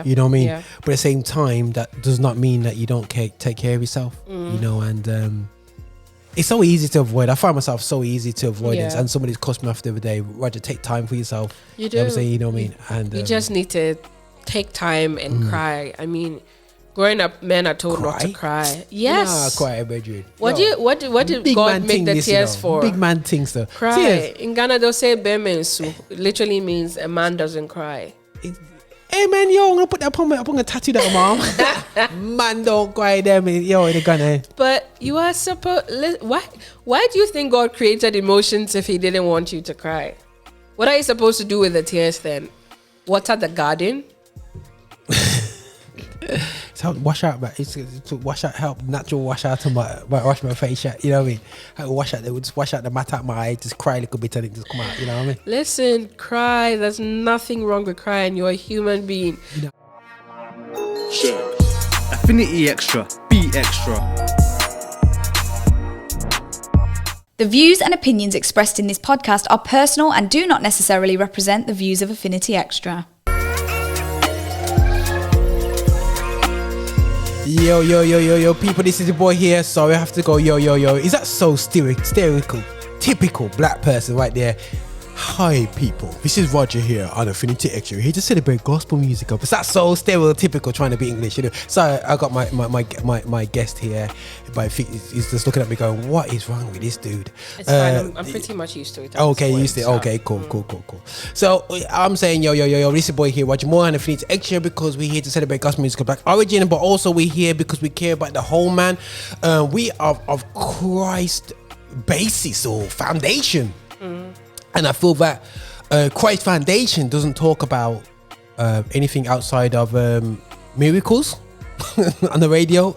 You know what I mean? Yeah. But at the same time, that does not mean that you don't take care of yourself. You know, and it's so easy to avoid. I find myself so easy to avoid it. And somebody's cussed me off the other day. Roger, take time for yourself. You do. You know what I'm saying? You know what I mean? And you just need to take time and cry. I mean, growing up, men are told not to cry. Yes. Nah, cry, bedroom. What did God make the tears for? Big man things though. Cry. Tears. In Ghana, they'll say bemensu. Literally means a man doesn't cry. Hey man, yo, I'm gonna put that upon me. I'm gonna tattoo that, mom. Man, don't cry, them. Yo, in the Ghana. But you are supposed. Why do you think God created emotions if He didn't want you to cry? What are you supposed to do with the tears then? Water the garden? It's help wash out, but it's to wash out, help natural wash out of wash my face out. You know what I mean? How wash out, they would just wash out the matter out my eye, just cry a little bit and it just come out. You know what I mean? Listen, cry. There's nothing wrong with crying. You're a human being. You know? Affinity Xtra, be extra. The views and opinions expressed in this podcast are personal and do not necessarily represent the views of Affinity Xtra. Yo, people, this is the boy here. Sorry, I have to go. Yo. Is that so stereotypical, typical black person right there? Hi, people. This is Roger here on Affinity Xtra. Here to celebrate gospel music. Is that so stereotypical trying to be English? You know. So I got my guest here, but he's just looking at me going, "What is wrong with this dude?" It's fine. I'm pretty much used to it. Okay, used to it. Okay, cool. So I'm saying, yo, this is the boy here, Roger Moore, and Affinity Xtra, because we're here to celebrate gospel music of black origin, but also we're here because we care about the whole man. We are of Christ basis or foundation. And I feel that Christ Foundation doesn't talk about anything outside of miracles on the radio.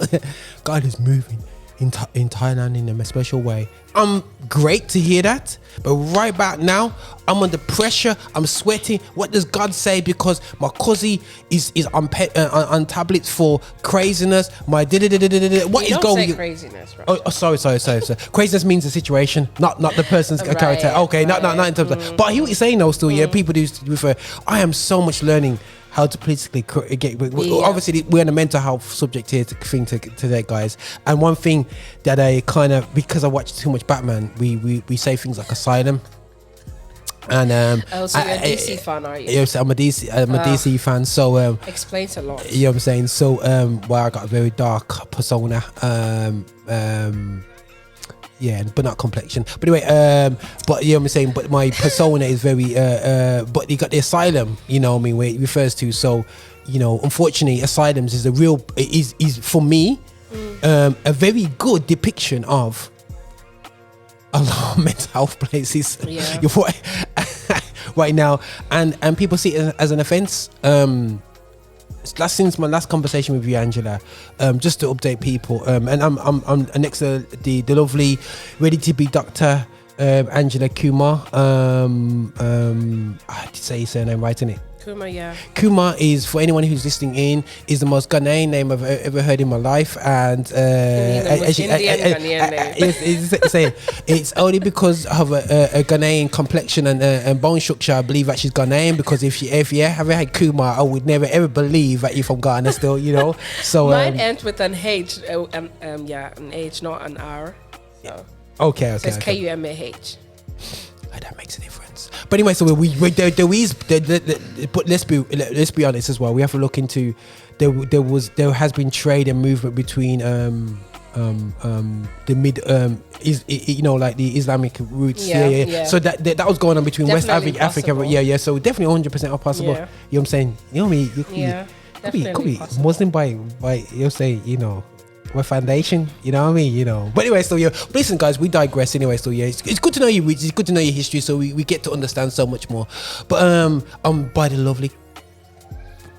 God is moving in Thailand in a special way. I'm great to hear that, but right back now I'm under pressure. I'm sweating. What does God say? Because my cousin is on tablets for craziness. My what is going? Craziness, right? Oh, sorry. Craziness means the situation, not the person's character. Okay, not in terms of. But I hear what you're saying though. Still, yeah, people do refer. I am so much learning how to politically get. Obviously, we're on a mental health subject here today, guys. And one thing that I kind of, because I watch too much Batman, we say things like asylum. And so you're a DC fan, are you? Yes, I'm a DC fan. So explains a lot. You know what I'm saying? So I got a very dark persona. Yeah, but not complexion. But anyway, but you know what I'm saying. But my persona is very. But you got the asylum. You know what I mean? Where it refers to. So, you know, unfortunately, asylums is is for me a very good depiction of a lot of mental health places. Yeah. Right now, and people see it as an offence. Since my last conversation with you, Angela, just to update people, and I'm next to the lovely, ready to be Dr. Angela Kumar. I did say his surname right, isn't it? Kumar, yeah. Kumar is, for anyone who's listening in, is the most Ghanaian name I've ever heard in my life, and it's only because of a Ghanaian complexion and bone structure. I believe that she's Ghanaian, because if you ever had Kumar, I would never ever believe that you're from Ghana still, you know. So mine ends with an H, an H, not an R. So. Okay. So it's Kumah. That makes a difference. But anyway, so but let's be honest as well. We have to look into there has been trade and movement between the mid like the Islamic roots. Yeah. So that was going on between definitely West Africa. Yeah. So definitely 100% possible. Yeah. You know what I'm saying? You know me. Could be Muslim by you'll say, you know, my foundation, you know what I mean, you know. But anyway, so yeah, listen guys, we digress anyway. So yeah, it's good to know you, it's good to know your history, so we get to understand so much more. But I'm by the lovely,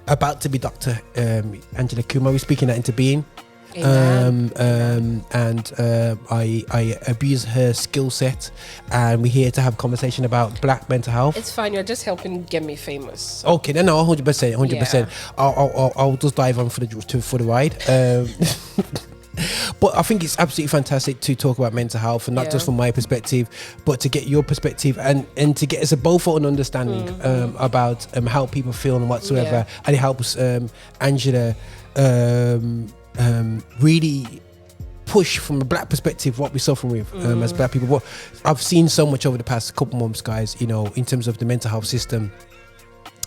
about to be Dr. Angela Kumar. We're speaking that into being. I abuse her skill set, and we're here to have a conversation about black mental health. It's fine, you're just helping get me famous. So. Okay, no, 100%. I'll just dive on for the ride. But I think it's absolutely fantastic to talk about mental health, and not just from my perspective, but to get your perspective and to get us a both an understanding about how people feel and whatsoever. And it helps Angela really push from a black perspective what we're suffering with as black people. What I've seen so much over the past couple months, guys, you know, in terms of the mental health system,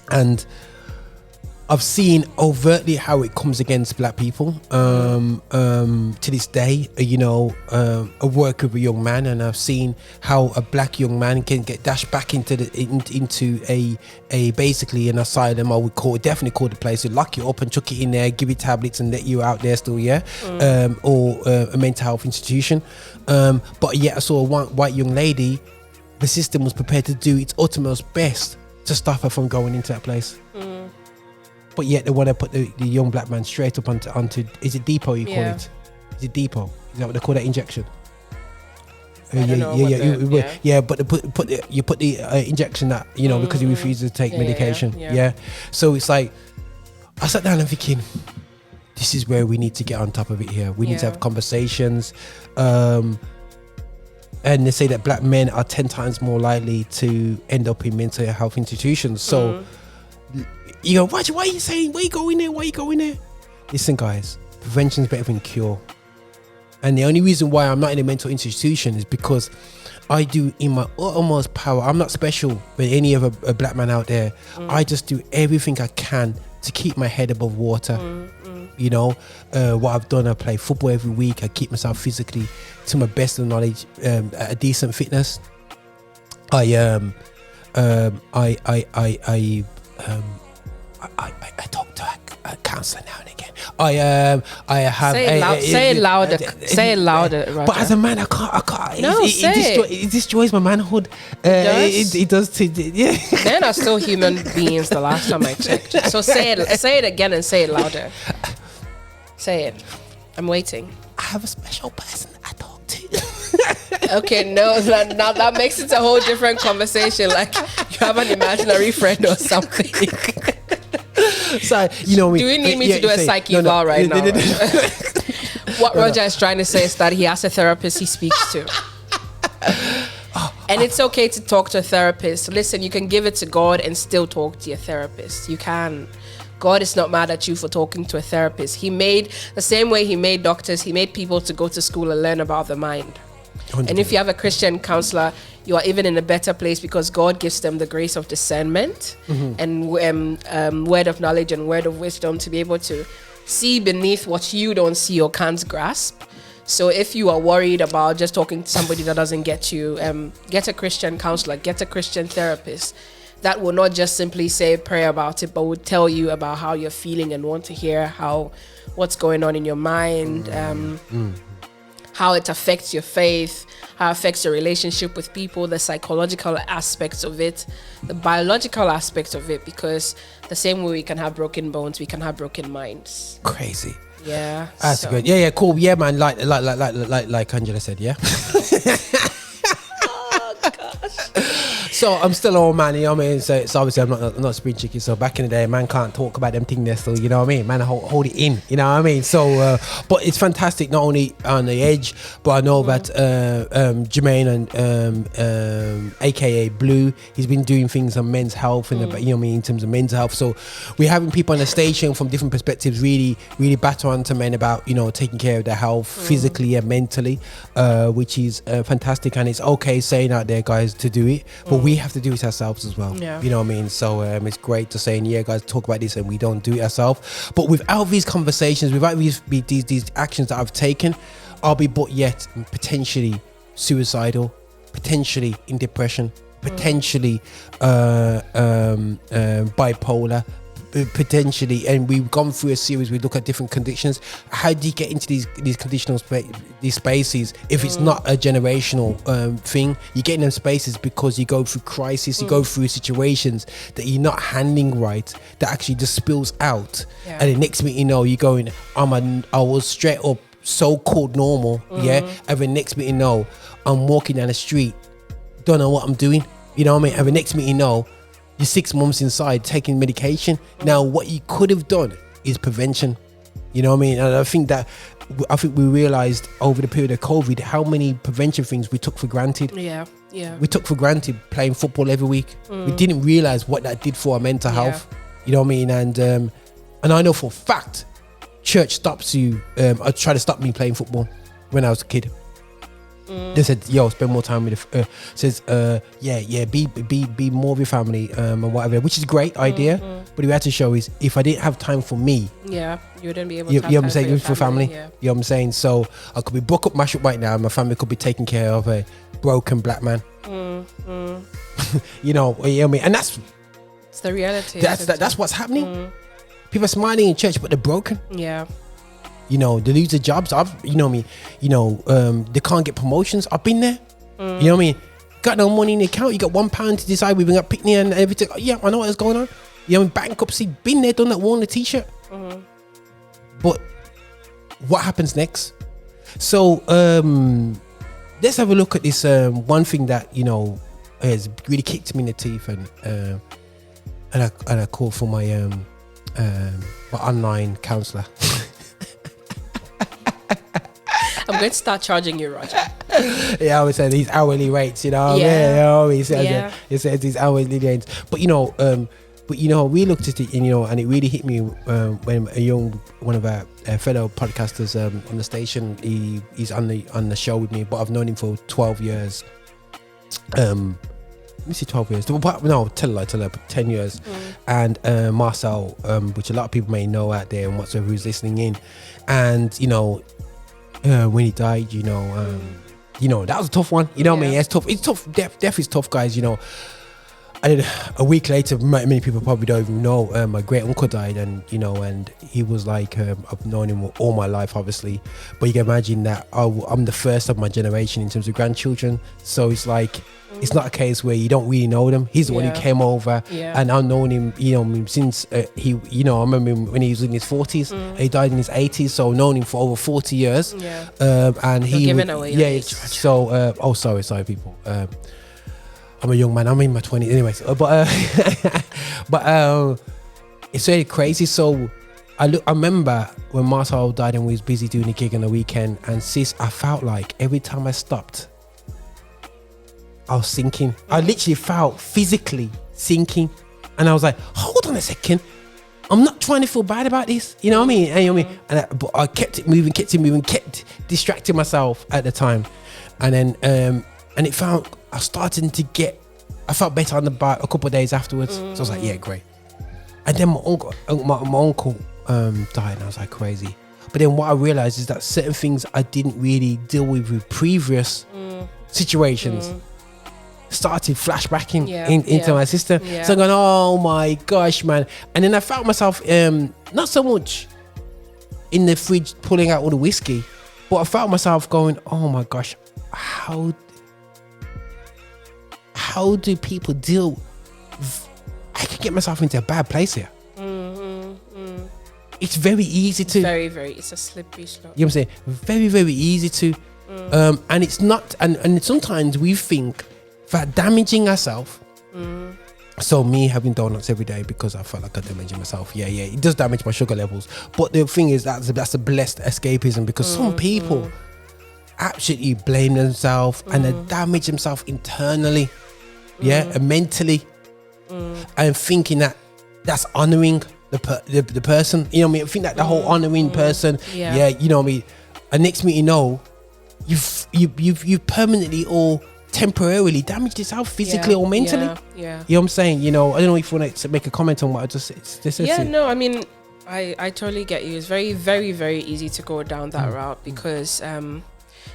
and I've seen overtly how it comes against black people to this day. You know, I work with a young man, and I've seen how a black young man can get dashed back into a basically an asylum, I would definitely call the place, to lock you up and chuck it in there, give you tablets and let you out there still, or a mental health institution. But yet I saw a white young lady. The system was prepared to do its utmost best to stop her from going into that place. But yet they want to put the young black man straight up onto is it depot you call it? Is it depot? Is that what they call that injection? But you put the injection that, you know, because he refuses to take medication. So it's like, I sat down and thinking, this is where we need to get on top of it here. We need to have conversations. And they say that black men are 10 times more likely to end up in mental health institutions. So you go, why are you saying, why are you going there? Listen, guys, prevention is better than cure. And the only reason why I'm not in a mental institution is because I do in my utmost power. I'm not special with any of a black man out there. I just do everything I can to keep my head above water. You know, what I've done, I play football every week. I keep myself physically to my best of knowledge, at a decent fitness. I talk to a counsellor now and again. I have say it louder. Say it louder. Roger. But as a man, I can't. No, it destroys my manhood. It does to Men are still human beings. The last time I checked. So say it again and say it louder. Say it. I'm waiting. I have a special person I talk to. Okay, no, now that makes it a whole different conversation. Like you have an imaginary friend or something. So, you know, do we need me to do a psyche eval right now? What Roger is trying to say is that he has a therapist he speaks to. And it's okay to talk to a therapist. Listen, you can give it to God and still talk to your therapist. You can. God is not mad at you for talking to a therapist. He made, the same way he made doctors, he made people to go to school and learn about the mind. 100%. And if you have a Christian counselor, you are even in a better place because God gives them the grace of discernment and word of knowledge and word of wisdom to be able to see beneath what you don't see or can't grasp. So if you are worried about just talking to somebody that doesn't get you, get a Christian counselor, get a Christian therapist that will not just simply say a prayer about it, but will tell you about how you're feeling and want to hear what's going on in your mind, how it affects your faith, how it affects your relationship with people, the psychological aspects of it, the biological aspects of it, because the same way we can have broken bones, we can have broken minds. Crazy. Yeah. That's good. Yeah, cool. Yeah, man. Like Angela said, yeah. Oh gosh. So I'm still an old man, you know what I mean? So it's obviously I'm not spring chicken. So back in the day, man can't talk about them things there. So you know what I mean? Man, hold it in. You know what I mean? So, but it's fantastic. Not only on the edge, but I know that Jermaine and AKA Blue, he's been doing things on men's health and you know what I mean, in terms of men's health. So we're having people on the station from different perspectives, really battle on to men about, you know, taking care of their health physically and mentally, which is fantastic. And it's okay saying out there, guys, to do it, but we have to do it ourselves as well. You know what I mean? So it's great to say, yeah, guys, talk about this, and we don't do it ourselves. But without these conversations, without these actions that I've taken, I'll be but yet potentially suicidal, potentially in depression, potentially bipolar, potentially. And we've gone through a series, we look at different conditions. How do you get into these conditional these spaces if it's not a generational thing? You get in them spaces because you go through crisis, you go through situations that you're not handling right, that actually just spills out, and the next minute you know, you're going, I was straight up so-called normal, and the next minute you know, I'm walking down the street, don't know what I'm doing, you know what I mean? And the next minute you know, you're 6 months inside taking medication. Now, what you could have done is prevention. You know what I mean? And I think that I think we realized over the period of COVID how many prevention things we took for granted. Yeah. We took for granted playing football every week. We didn't realize what that did for our mental health. You know what I mean? And I know for a fact, church stops you. I tried to stop me playing football when I was a kid. They said, "Yo, spend more time with." Be more with your family and whatever, which is a great idea. But what we had to show is if I didn't have time for me, you wouldn't be able to. You know what I'm saying? For family, yeah. you know what I'm saying. So I could be broke up, mashed up right now, and my family could be taking care of a broken black man. You know what I mean? And it's the reality. That's what's happening. People are smiling in church, but they're broken. Yeah. You know, they lose their jobs. You know me. You know, they can't get promotions. I've been there. You know what I mean? Got no money in the account. You got £1 to decide we bring up picnic and everything. Yeah, I know what's going on. You know, bankruptcy. Been there, done that. Worn the t-shirt. But what happens next? So let's have a look at this. One thing that has really kicked me in the teeth, and I called for my online counselor. I'm going to start charging you, Roger. Yeah, I always say these hourly rates, you know. He says these hourly rates. But we looked at it, and it really hit me when one of our fellow podcasters on the station, he's on the show with me, but I've known him for 12 years. Let me see, 12 years. No, tell her, 10 years. And Marcel, which a lot of people may know out there and whatsoever who's listening in, and when he died, that was a tough one. You know what I mean? It's tough. It's tough. Death is tough, guys. And then a week later, many people probably don't even know. My great uncle died, and he was like, I've known him all my life, obviously. But you can imagine that I'm the first of my generation in terms of grandchildren. So it's like, it's not a case where you don't really know them. He's the one who came over, and I've known him, since I remember him when he was in his 40s. And he died in his 80s, so I've known him for over 40 years. And You're giving away your age, so sorry people. I'm a young man. I'm in my 20s, anyways. But it's really crazy. So I remember when Marcel died and we was busy doing a gig on the weekend, and I felt like every time I stopped, I was sinking. I literally felt physically sinking, and I was like, hold on a second, I'm not trying to feel bad about this, you know what I mean? But I kept it moving, kept distracting myself at the time, and then and it felt I felt better on the bike a couple of days afterwards. So I was like, yeah, great. And then my uncle died, and I was like, crazy. But then what I realized is that certain things I didn't really deal with previous situations started flashbacking into my system. So I'm going, oh my gosh, man. And then I found myself not so much in the fridge pulling out all the whiskey, but I found myself going, oh my gosh, how do people deal? I could get myself into a bad place here. It's very easy to. It's a slippery slope. You know what I'm saying? Very, very easy to. And it's not. And sometimes we think that damaging ourselves. So me having donuts every day because I felt like I'm damaging myself. Yeah, it does damage my sugar levels. But the thing is that's a blessed escapism, because some people absolutely blame themselves and they damage themselves internally, and mentally, and thinking that that's honoring the person. You know what I mean? I think that the whole honoring person. You know what I mean? And next minute you know, you've permanently or temporarily damaged yourself physically or mentally. You know what I'm saying? I don't know if you want to make a comment on what I just said. No, I mean, I totally get you. It's very, very, very easy to go down that route because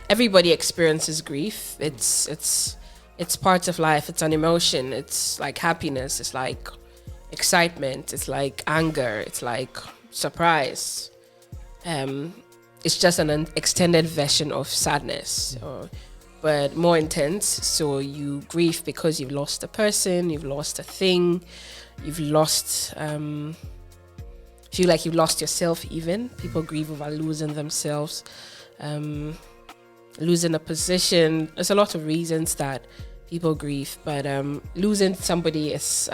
everybody experiences grief. It's part of life. It's an emotion. It's like happiness. It's like excitement. It's like anger. It's like surprise. It's just an extended version of sadness. But more intense. So you grieve because you've lost a person, you've lost a thing, you've lost, feel like you've lost yourself even. People grieve over losing themselves, losing a position. There's a lot of reasons that people grieve, but losing somebody is,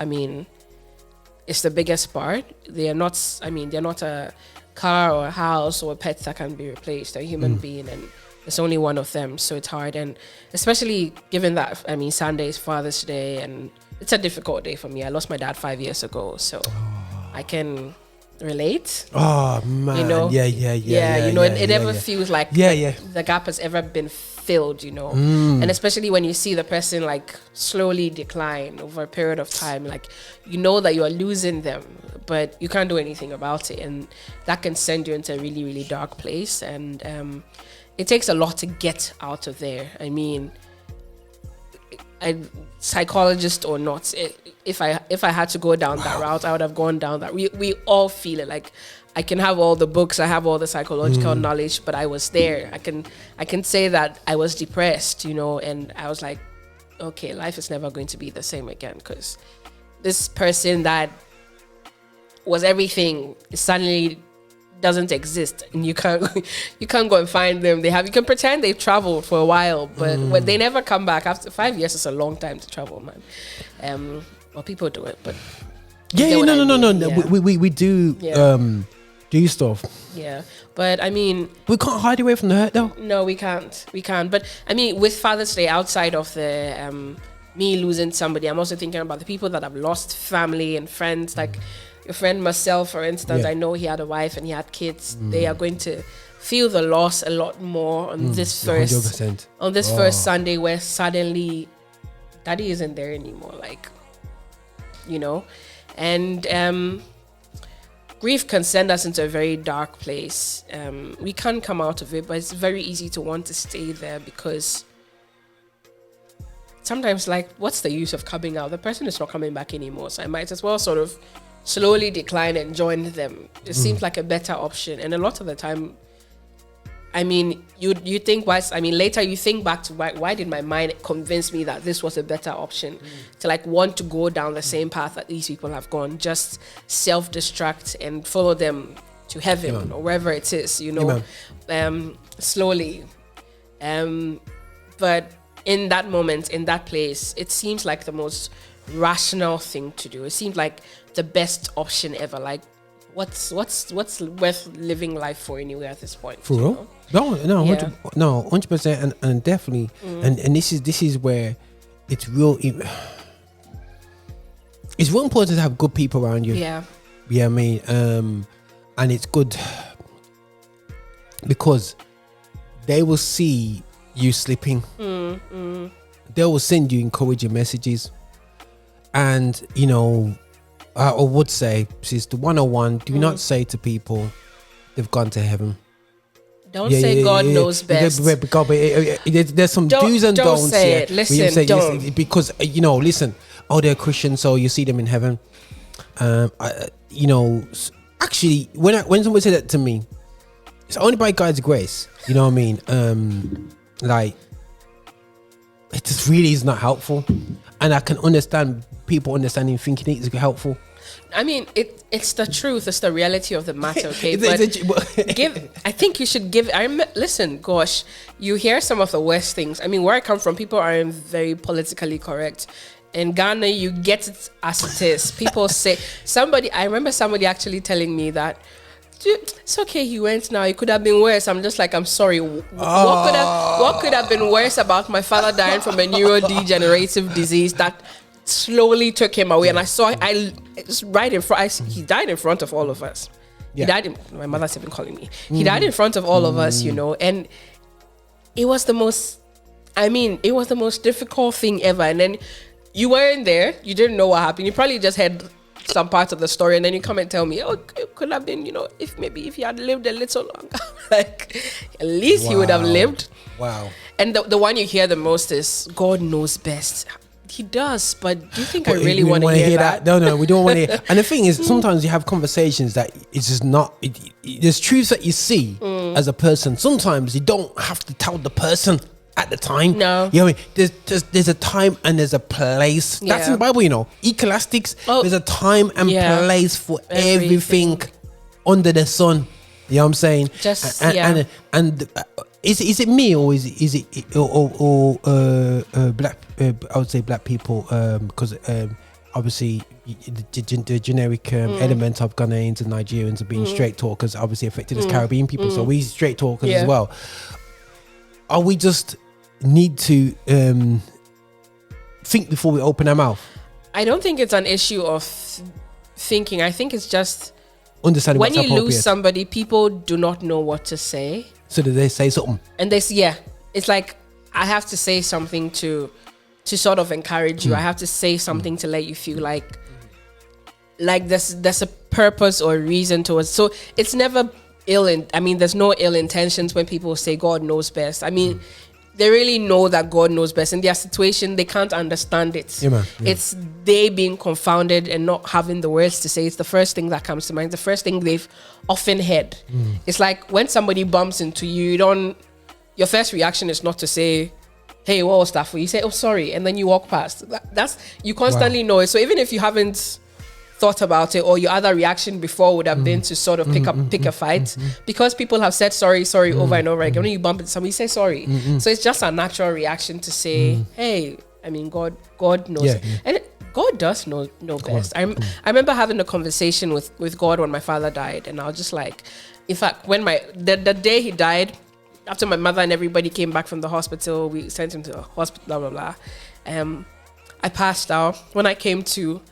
it's the biggest part. They're not a car or a house or pets that can be replaced. A human being, and there's only one of them, so it's hard. And especially given that, I mean, Sunday is Father's Day, and it's a difficult day for me. I lost my dad 5 years ago, so I can relate. Oh man, you know, yeah. You know, it never feels like the gap has ever been filled. You know, and especially when you see the person like slowly decline over a period of time, like you know that you are losing them, but you can't do anything about it, and that can send you into a really, really dark place. And it takes a lot to get out of there. I mean, psychologist or not, if I had to go down that route, I would have gone down that. We all feel it. Like, I can have all the books, I have all the psychological knowledge, but I was there. I can say that I was depressed, you know, and I was like, okay, life is never going to be the same again, because this person that was everything suddenly doesn't exist, and you can't go and find them. You can pretend they've traveled for a while, but when they never come back. After 5 years is a long time to travel, man. Well, people do it, but no. Yeah. We do do stuff. Yeah, but I mean, we can't hide away from the hurt, though. No, we can't. But I mean, with Father's Day, outside of the me losing somebody, I'm also thinking about the people that have lost family and friends, like your friend Marcel, for instance. I know he had a wife and he had kids. They are going to feel the loss a lot more on this first 100%. On this first Sunday, where suddenly daddy isn't there anymore, like, you know. And grief can send us into a very dark place. We can't come out of it, but it's very easy to want to stay there, because sometimes, like, what's the use of coming out? The person is not coming back anymore, so I might as well sort of slowly decline and join them. It seems like a better option. And a lot of the time, I mean, you think, later you think back to why did my mind convince me that this was a better option, to like want to go down the same path that these people have gone, just self-destruct and follow them to heaven or wherever it is, you know, slowly. But in that moment, in that place, it seems like the most rational thing to do. It seems like the best option ever. Like, what's worth living life for anyway at this point? For real? No, 100%, and definitely, and this is where it's real. It's real important to have good people around you. Yeah, I mean, and it's good because they will see you slipping. They will send you encouraging messages, and you know, I would say, sister 101, do not say to people they've gone to heaven. Don't say God knows best. There's some do's and don't don'ts. Say it. Listen, don't. Because you know, listen. Oh, they're Christian, so you see them in heaven. You know, actually, when someone said that to me, it's only by God's grace. You know what I mean? Like, it just really is not helpful, and I can understand people understanding, thinking it is helpful. I mean, it's the truth. It's the reality of the matter, okay? But I think you should give. Listen, gosh, you hear some of the worst things. I mean, where I come from, people aren't very politically correct. In Ghana, you get it as it is. People say, I remember somebody actually telling me that, it's okay, he went now, it could have been worse. I'm just like, I'm sorry. What could have been worse about my father dying from a neurodegenerative disease that slowly took him away? And I saw, right in front, he died in front of all of us. He died my mother's even calling me. He died in front of all of us, you know, and it was the most difficult thing ever. And then you weren't there, you didn't know what happened. You probably just had some parts of the story, and then you come and tell me, oh, it could have been, you know, if he had lived a little longer. Like, at least he would have lived. Wow. And the one you hear the most is, God knows best. He does, but do you think I really want to hear that? No, we don't want to hear. And the thing is, sometimes you have conversations that it's just not, there's truths that you see as a person. Sometimes you don't have to tell the person at the time. No. You know what I mean? There's a time and there's a place. That's in the Bible, you know. Ecclesiastics, there's a time and place for everything under the sun. You know what I'm saying? And is it me, or is it black? I would say black people, because obviously the generic element of Ghanaians and Nigerians are being straight talkers obviously affected us Caribbean people, so we straight talkers as well. Are we just need to think before we open our mouth? I don't think it's an issue of thinking. I think it's just understanding when what's you lose somebody, people do not know what to say. So do they say something? And they say, it's like I have to say something to sort of encourage you. I have to say something to let you feel like there's a purpose or a reason to it. So it's never there's no ill intentions when people say God knows best. I mean, they really know that God knows best. In their situation, they can't understand it. It's they being confounded and not having the words to say. It's the first thing that comes to mind. The first thing they've often heard. It's like when somebody bumps into you, your first reaction is not to say, hey, what was that for? You say, oh, sorry. And then you walk past. That's you constantly know it. So even if you haven't thought about it, or your other reaction before would have been to sort of pick a fight, because people have said sorry over and over again. When you bump into somebody, say sorry. So it's just a natural reaction to say, hey, I mean, God knows. And God does know best. I remember having a conversation with God when my father died, and I was just like, in fact, when the day he died, after my mother and everybody came back from the hospital, we sent him to the hospital, blah, blah, blah. I passed out. When I came to,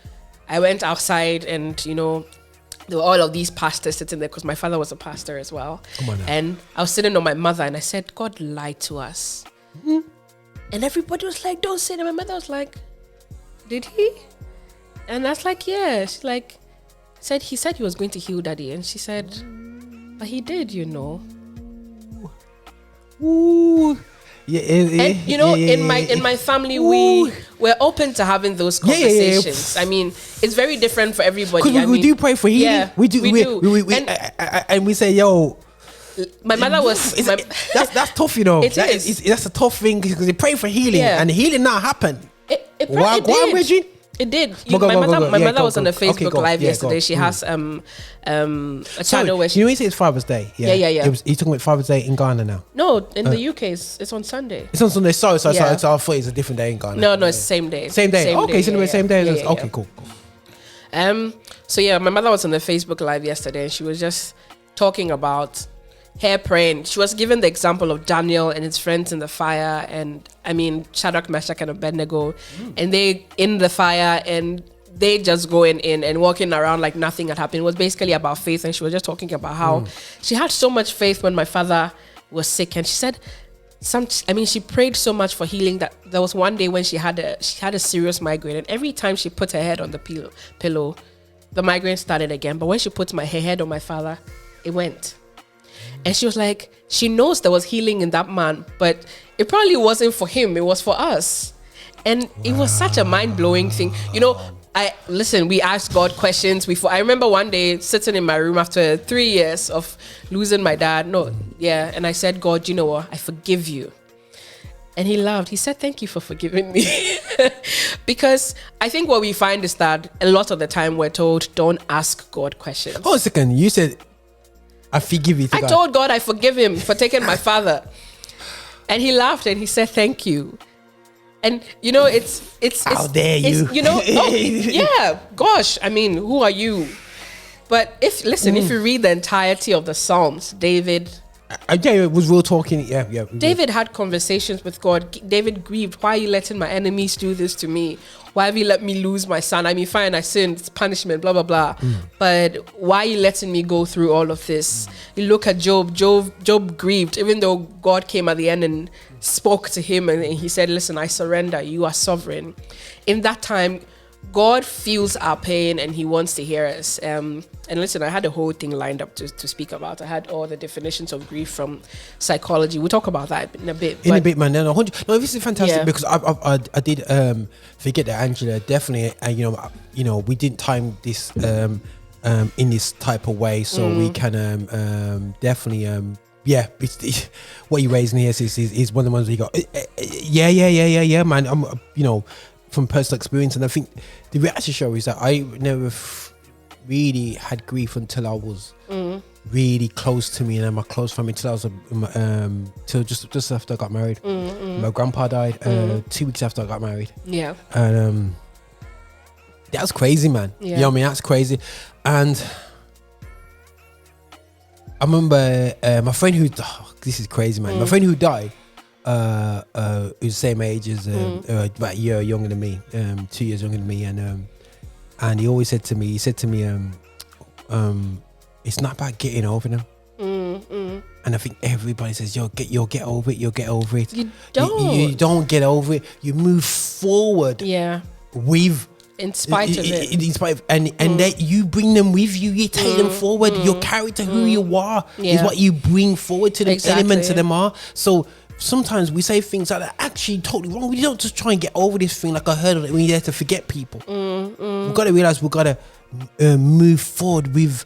I went outside and, there were all of these pastors sitting there because my father was a pastor as well. And I was sitting on my mother and I said, God lied to us. And everybody was like, don't say that. My mother was like, did he? And I was like, yeah. She's like, he said he was going to heal Daddy. And she said, but he did, Ooh. In my family, we're open to having those conversations. I mean, it's very different for everybody. Because we do pray for healing. Yeah, we do. And we say, yo, my mother was. That's tough, That's a tough thing because they pray for healing and healing now happened. It did. It did. My mother was on a Facebook Live yesterday. She has a channel where she... when you say it's Father's Day? Yeah. You're talking about Father's Day in Ghana now? No, in the UK, it's on Sunday. It's on Sunday. Sorry. So I thought it's a different day in Ghana. No, it's the same day. Same day. Okay, same day. Okay, cool. So my mother was on the Facebook Live yesterday, and she was just talking about her praying. She was given the example of Daniel and his friends in the fire, and Shadrach, Meshach, and Abednego, and they in the fire, and they just going in and walking around like nothing had happened. It was basically about faith, and she was just talking about how she had so much faith when my father was sick, and she said she prayed so much for healing that there was one day when she had a serious migraine, and every time she put her head on the pillow, the migraine started again. But when she put her head on my father, it went. And she was like, she knows there was healing in that man, but it probably wasn't for him, it was for us. And it was such a mind-blowing thing. We asked God questions before. I remember one day sitting in my room after 3 years of losing my dad. And I said, God, you know what? I forgive you. And he laughed. He said, thank you for forgiving me. Because I think what we find is that a lot of the time we're told, don't ask God questions. Hold on a second. You said, I forgive you. I told God I forgive him for taking my father. And he laughed and he said, thank you. And it's how dare you? Gosh, who are you? But if you read the entirety of the Psalms, David it was real talking. David had conversations with God. David grieved. Why are you letting my enemies do this to me? Why have you let me lose my son? Fine, I sinned, it's punishment, blah, blah, blah. But why are you letting me go through all of this? You look at Job. Job grieved, even though God came at the end and spoke to him and he said, listen, I surrender, you are sovereign. In that time, God feels our pain and he wants to hear us. And listen, I had a whole thing lined up to speak about. I had all the definitions of grief from psychology. We'll talk about that in a bit. Man. No, this is fantastic because I did forget that Angela definitely, we didn't time this in this type of way, so we can definitely it's what you raising here is one of the ones we got. Man. I'm from personal experience, and I think the reality show is that I never really had grief until I was really close to me and my close family, until I was till just after I got married. My grandpa died 2 weeks after I got married. Yeah. And That's crazy, man. Yeah. You know what I mean? That's crazy. And I remember my friend who, this is crazy, man. My friend who died, who's the same age as, about a year younger than me, 2 years younger than me. And he always said to me, it's not about getting over them. And I think everybody says, you'll get over it. You'll get over it. You don't. You don't get over it. You move forward. Yeah. With in spite of it. In spite of, and that you bring them with you. You take them forward. Your character, who you are, is what you bring forward to them. Elements of them are. So sometimes we say things that are actually totally wrong. We don't just try and get over this thing like I heard of it. When you're there to forget people, we've got to realize we've got to move forward with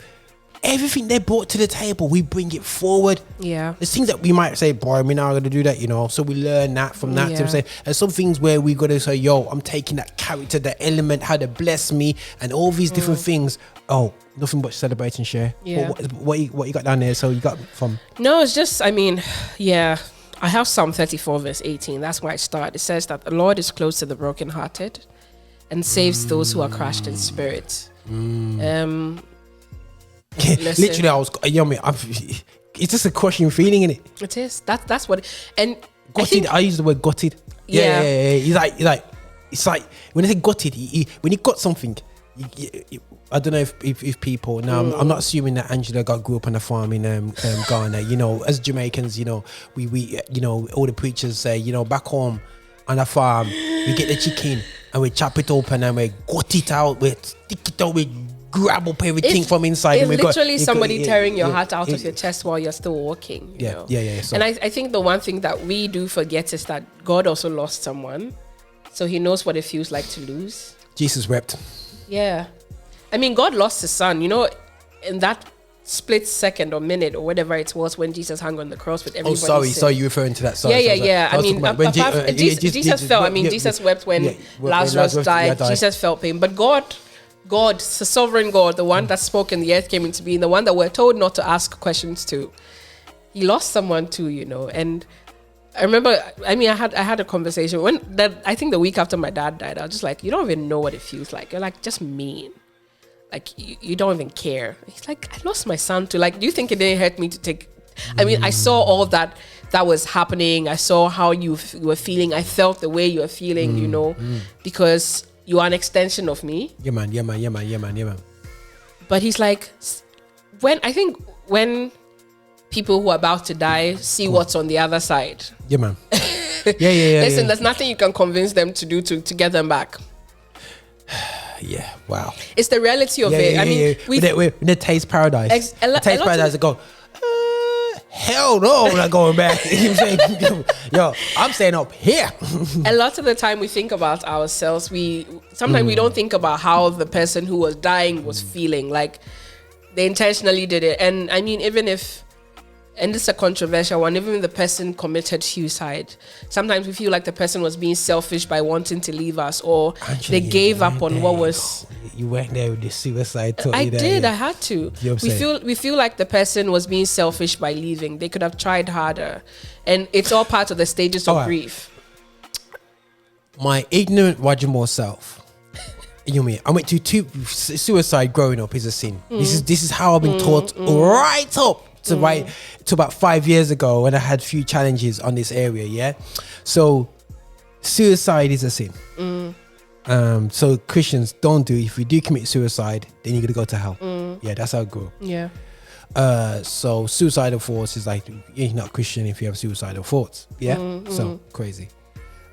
everything they brought to the table. We bring it forward. Yeah. There's things that we might say, boy, we're not going to do that, you know. So we learn that from that. To say, there's some things where we got to say, yo, I'm taking that character, that element, how to bless me, and all these different things. Oh, nothing but celebrate and share. Yeah. What you got down there? So you got from? No, it's just, I mean, yeah. I have Psalm 34 verse 18. That's where I start. It says that the Lord is close to the brokenhearted and saves those who are crushed in spirit. Literally, I was, you know, it's just a crushing feeling, in it. It is. That's what. And gutted. I use the word gutted. Yeah. He's like, it's like when I say gutted, when you got something. I don't know if people now. I'm not assuming that Angela grew up on a farm in Ghana. You know, as Jamaicans, you know, we you know, all the preachers say, you know, back home on a farm, we get the chicken and we chop it open and we gut it out, we stick it out, we grab up everything from inside. It's literally somebody tearing your heart out of your chest while you're still walking. You know? So. And I think the one thing that we do forget is that God also lost someone, so He knows what it feels like to lose. Jesus wept. Yeah, I mean, God lost His son. You know, in that split second or minute or whatever it was when Jesus hung on the cross with everybody. Oh, sorry, you're referring to that. Sorry, yeah. I mean, Jesus felt. I mean, Jesus wept when Lazarus died. Jesus felt pain, but God, the sovereign God, the one that spoke and the earth came into being, the one that we're told not to ask questions to, He lost someone too, you know. And I remember, I mean, I had a conversation I think the week after my dad died, I was just like, you don't even know what it feels like. You're like just mean. Like you don't even care. He's like, I lost my son too. Like, do you think it didn't hurt me to take? I mean, I saw all that was happening. I saw how you were feeling. I felt the way you were feeling, you know, because you are an extension of me. Yeah, man. But he's like, when people who are about to die see what's on the other side. Yeah, man. Yeah. Listen, there's nothing you can convince them to do to get them back. Yeah, wow. It's the reality of it. I mean, with the Taste Paradise. Taste Paradise, I go, hell no, I'm not going back. You know what I'm saying? Yo, I'm staying up here. A lot of the time we think about ourselves. Sometimes we don't think about how the person who was dying was feeling. Like they intentionally did it. And I mean, even if, and this is a controversial one, even if the person committed suicide, sometimes we feel like the person was being selfish by wanting to leave us, or Actually, they gave up on what was. You went there with the suicide talk. I did. Yeah. I had to. You know we feel like the person was being selfish by leaving. They could have tried harder, and it's all part of the stages of grief. My ignorant Wajimo self. You know me. I went to suicide growing up is a sin. This is how I've been taught right up. To about 5 years ago when I had few challenges on this area, yeah. So suicide is a sin. So Christians don't do it. If you do commit suicide, then you're gonna go to hell. Yeah, that's how it grew. Yeah. So suicidal thoughts is like you're not Christian if you have suicidal thoughts. Yeah. So crazy.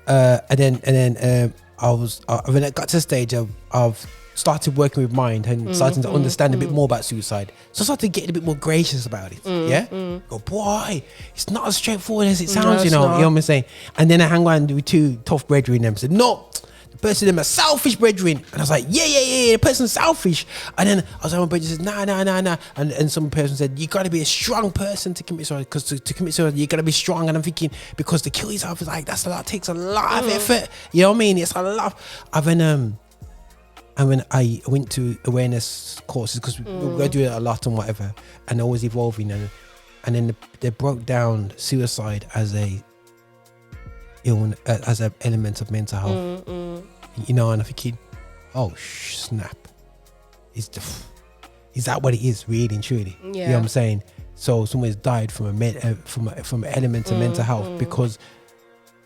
And then I was when I got to the stage of started working with mind and starting to understand a bit more about suicide, so I started getting a bit more gracious about it. Go, boy, it's not as straightforward as it sounds. You know what I'm saying? And then I hang around with two tough brethren and them said, no, the person them are selfish brethren. And I was like, yeah, the person's selfish. And then I was like, my brother says, nah. And some person said, you gotta be a strong person to commit suicide, because to commit suicide you gotta be strong. And I'm thinking, because to kill yourself is like, that's a lot, takes a lot of effort. You know what I mean? It's a lot. And when I went to awareness courses, because we do it a lot and whatever, and always evolving, and then they broke down suicide as an element of mental health. You know, and I'm thinking, oh snap, is that what it is really and truly? Yeah. You know what I'm saying? So someone's died from from an element of mental health because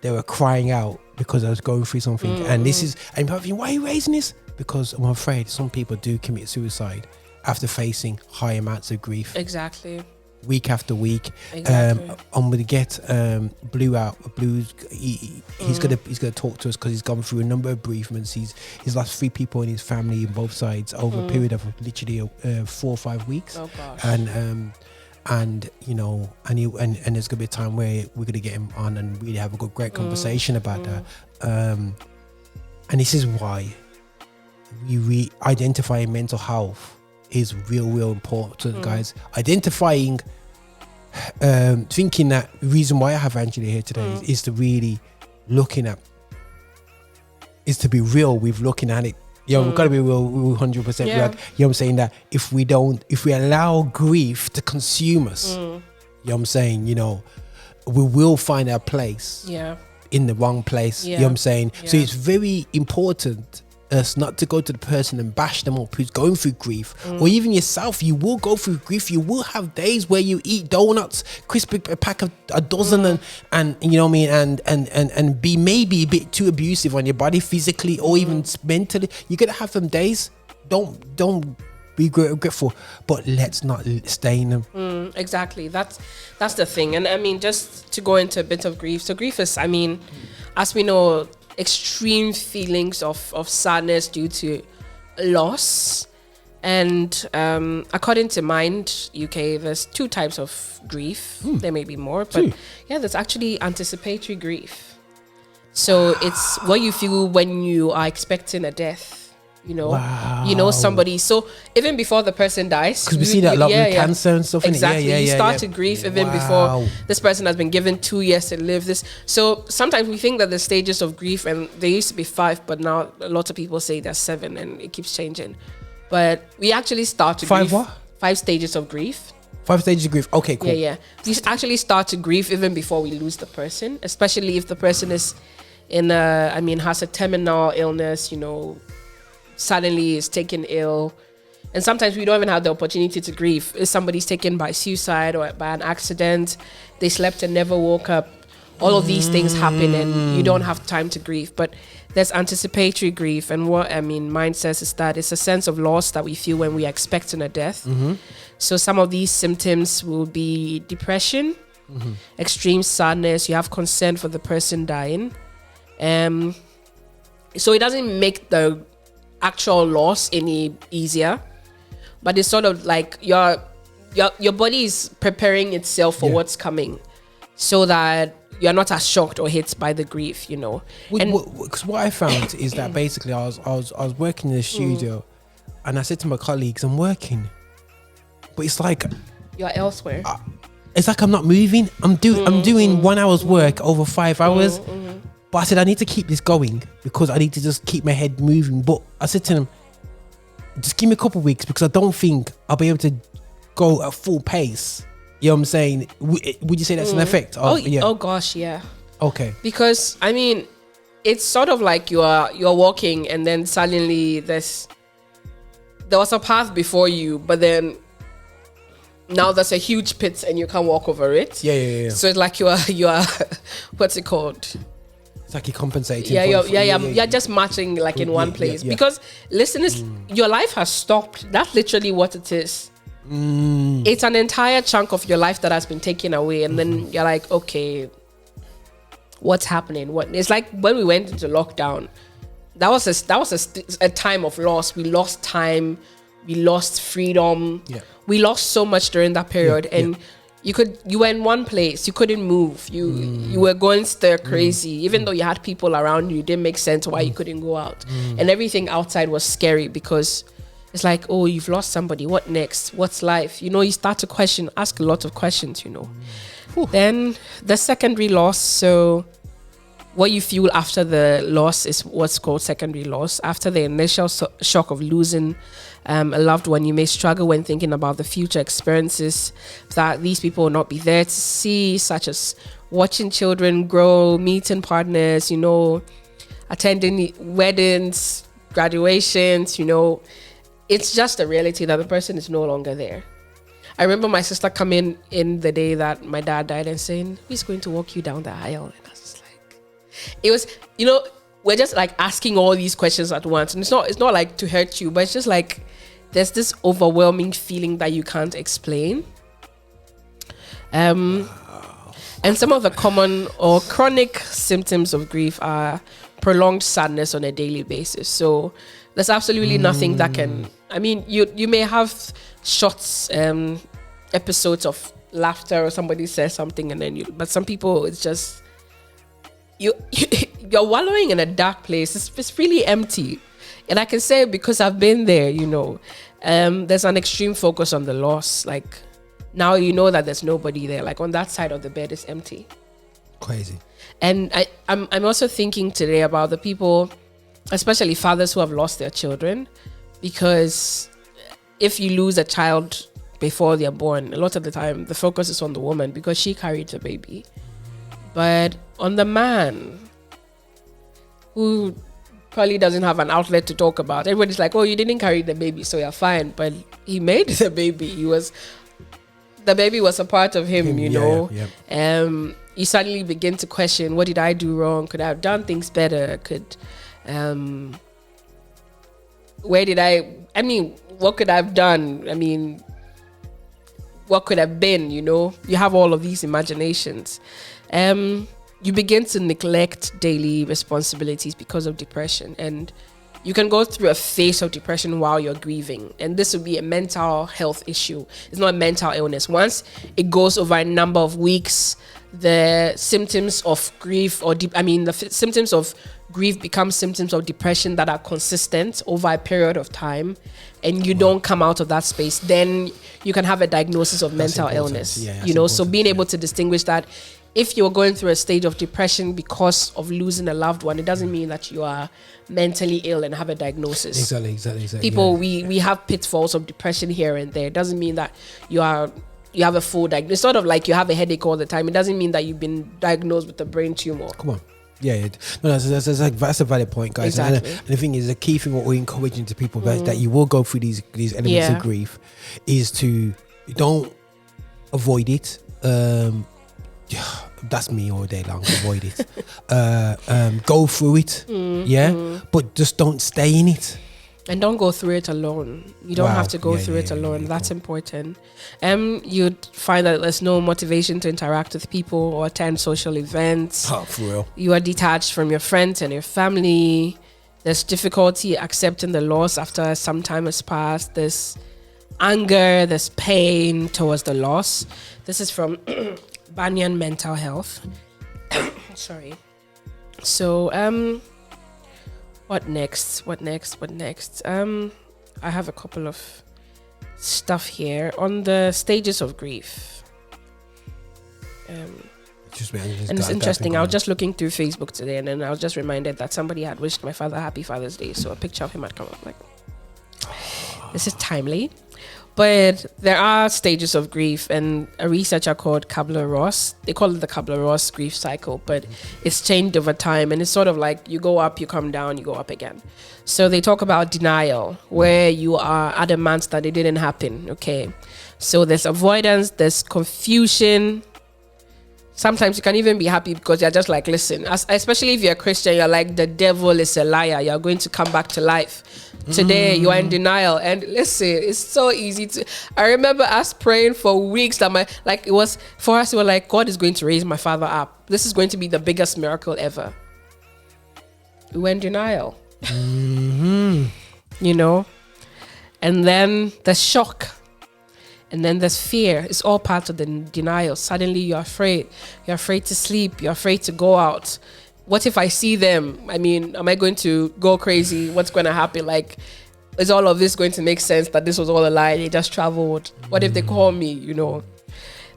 they were crying out because I was going through something. And this is, and I'm thinking, why are you raising this? Because I'm afraid some people do commit suicide after facing high amounts of grief. Exactly. Week after week. Exactly. I'm gonna get Blue's he's gonna talk to us because he's gone through a number of bereavements. He's lost 3 people in his family on both sides over a period of literally 4 or 5 weeks. Oh gosh. And you know, and there's gonna be a time where we're gonna get him on and really have a great conversation about that. And this is why we identifying mental health is real important, guys. Identifying, thinking that the reason why I have Angela here today is to really is to be real with looking at it. Yeah, we've got to be real, 100% real. You know what I'm saying? That if we allow grief to consume us, you know what I'm saying? You know, we will find our place in the wrong place. You know what I'm saying? So it's very important us not to go to the person and bash them up who's going through grief, or even yourself. You will go through grief. You will have days where you eat donuts, crispy a pack of a dozen, and you know what I mean, and be maybe a bit too abusive on your body physically or even mentally. You're gonna have them days. Don't be grateful, but let's not stay in them. Exactly. That's the thing. And I mean, just to go into a bit of grief. So grief is, I mean, as we know, extreme feelings of sadness due to loss. And according to Mind UK, there's 2 types of grief. There may be more, but there's actually anticipatory grief. So it's what you feel when you are expecting a death. You know, somebody. So even before the person dies, because we see that a lot with cancer and stuff. Exactly, you start to grieve even before this person has been given 2 years to live. This. So sometimes we think that the stages of grief, and there used to be 5, but now a lot of people say there's 7, and it keeps changing. But we actually start to 5 grieve. what? 5 stages of grief. 5 stages of grief. Okay, cool. Yeah. We actually start to grieve even before we lose the person, especially if the person is has a terminal illness. You know, suddenly is taken ill, and sometimes we don't even have the opportunity to grieve. If somebody's taken by suicide or by an accident, they slept and never woke up, all of these things happen and you don't have time to grieve. But there's anticipatory grief, and what Mind says is that it's a sense of loss that we feel when we are expecting a death. So some of these symptoms will be depression, extreme sadness, you have concern for the person dying, so it doesn't make the actual loss any easier, but it's sort of like your body is preparing itself for what's coming, so that you're not as shocked or hit by the grief, you know. Because what I found is that basically I was working in the studio, and I said to my colleagues, I'm working, but it's like you're elsewhere. It's like I'm not moving. I'm doing 1 hour's work over 5 hours. But I said, I need to keep this going because I need to just keep my head moving. But I said to them, just give me a couple of weeks, because I don't think I'll be able to go at full pace. You know what I'm saying? Would you say that's an effect? Oh gosh, yeah. Okay. Because I mean, it's sort of like you're walking, and then suddenly there was a path before you, but then now there's a huge pit and you can't walk over it. Yeah. So it's like you are what's it called? It's like you're compensating. You're just matching like in one place. Because listeners, your life has stopped. That's literally what it is. It's an entire chunk of your life that has been taken away, and then you're like, okay, what's happening? It's like when we went into lockdown. That was a time of loss. We lost time. We lost freedom. Yeah. We lost so much during that period, and you were in one place, you couldn't move, you were going stir crazy, even though you had people around you. It didn't make sense why you couldn't go out, and everything outside was scary, because it's like, oh, you've lost somebody, what next, what's life, you know. You start to ask a lot of questions, you know. Then the secondary loss, so what you feel after the loss is what's called secondary loss. After the initial shock of losing a loved one, you may struggle when thinking about the future experiences that these people will not be there to see, such as watching children grow, meeting partners, you know, attending weddings, graduations, it's just a reality that the person is no longer there. I remember my sister coming in the day that my dad died and saying, "Who's going to walk you down the aisle?" And I was just like, it was, we're just like asking all these questions at once. And it's not like to hurt you, but it's just like there's this overwhelming feeling that you can't explain. And some of the common or chronic symptoms of grief are prolonged sadness on a daily basis. So there's absolutely nothing that can, you may have shots, episodes of laughter, or somebody says something and then but some people, it's just, you're wallowing in a dark place. It's really empty. And I can say it because I've been there, there's an extreme focus on the loss. Like, now you know that there's nobody there. Like, on that side of the bed is empty. Crazy. And I'm also thinking today about the people, especially fathers who have lost their children, because if you lose a child before they're born, a lot of the time the focus is on the woman because she carried the baby. But on the man who probably doesn't have an outlet to talk about, everybody's like, "Oh, you didn't carry the baby, so you're fine." But he made the baby. The baby was a part of him, Yeah. You suddenly begin to question, what did I do wrong? Could I have done things better? What could I have done? What could have been, You have all of these imaginations. You begin to neglect daily responsibilities because of depression. And you can go through a phase of depression while you're grieving. And this would be a mental health issue. It's not a mental illness. Once it goes over a number of weeks, the symptoms of grief symptoms of grief become symptoms of depression that are consistent over a period of time, and you don't come out of that space, then you can have a diagnosis of mental illness. So being able to distinguish that if you're going through a stage of depression because of losing a loved one, it doesn't mean that you are mentally ill and have a diagnosis. Exactly. People, we have pitfalls of depression here and there. It doesn't mean that you have a full diagnosis. It's sort of like you have a headache all the time. It doesn't mean that you've been diagnosed with a brain tumor. Come on. Yeah. No, that's a valid point, guys. Exactly. And the thing is, the key thing what we're encouraging to people that you will go through these elements of grief is to don't avoid it. That's me all day long. Avoid it. Go through it. But just don't stay in it. And don't go through it alone. You don't have to go through it alone. That's important. You'd find that there's no motivation to interact with people or attend social events. Oh, for real. You are detached from your friends and your family. There's difficulty accepting the loss after some time has passed. There's anger, there's pain towards the loss. This is from Banyan Mental Health. Sorry. So, what next? I have a couple of stuff here on the stages of grief. And it's interesting. I was just looking through Facebook today, and then I was just reminded that somebody had wished my father Happy Father's Day. So a picture of him had come up. Like, this is timely. But there are stages of grief, and a researcher called Kubler-Ross, they call it the Kubler-Ross grief cycle, but it's changed over time, and it's sort of like you go up, you come down, you go up again. So they talk about denial, where you are adamant that it didn't happen, okay? So there's avoidance, there's confusion. Sometimes you can even be happy because you're just like, listen, especially if you're a Christian, you're like, the devil is a liar, you're going to come back to life. Today you are in denial, and listen, it's so easy to. I remember us praying for weeks that it was for us. We were like, God is going to raise my father up. This is going to be the biggest miracle ever. We were in denial, and then there's shock, and then there's fear. It's all part of the denial. Suddenly you're afraid. You're afraid to sleep. You're afraid to go out. What if I see them? Am I going to go crazy? What's going to happen? Like, is all of this going to make sense that this was all a lie? They just traveled. What if they call me?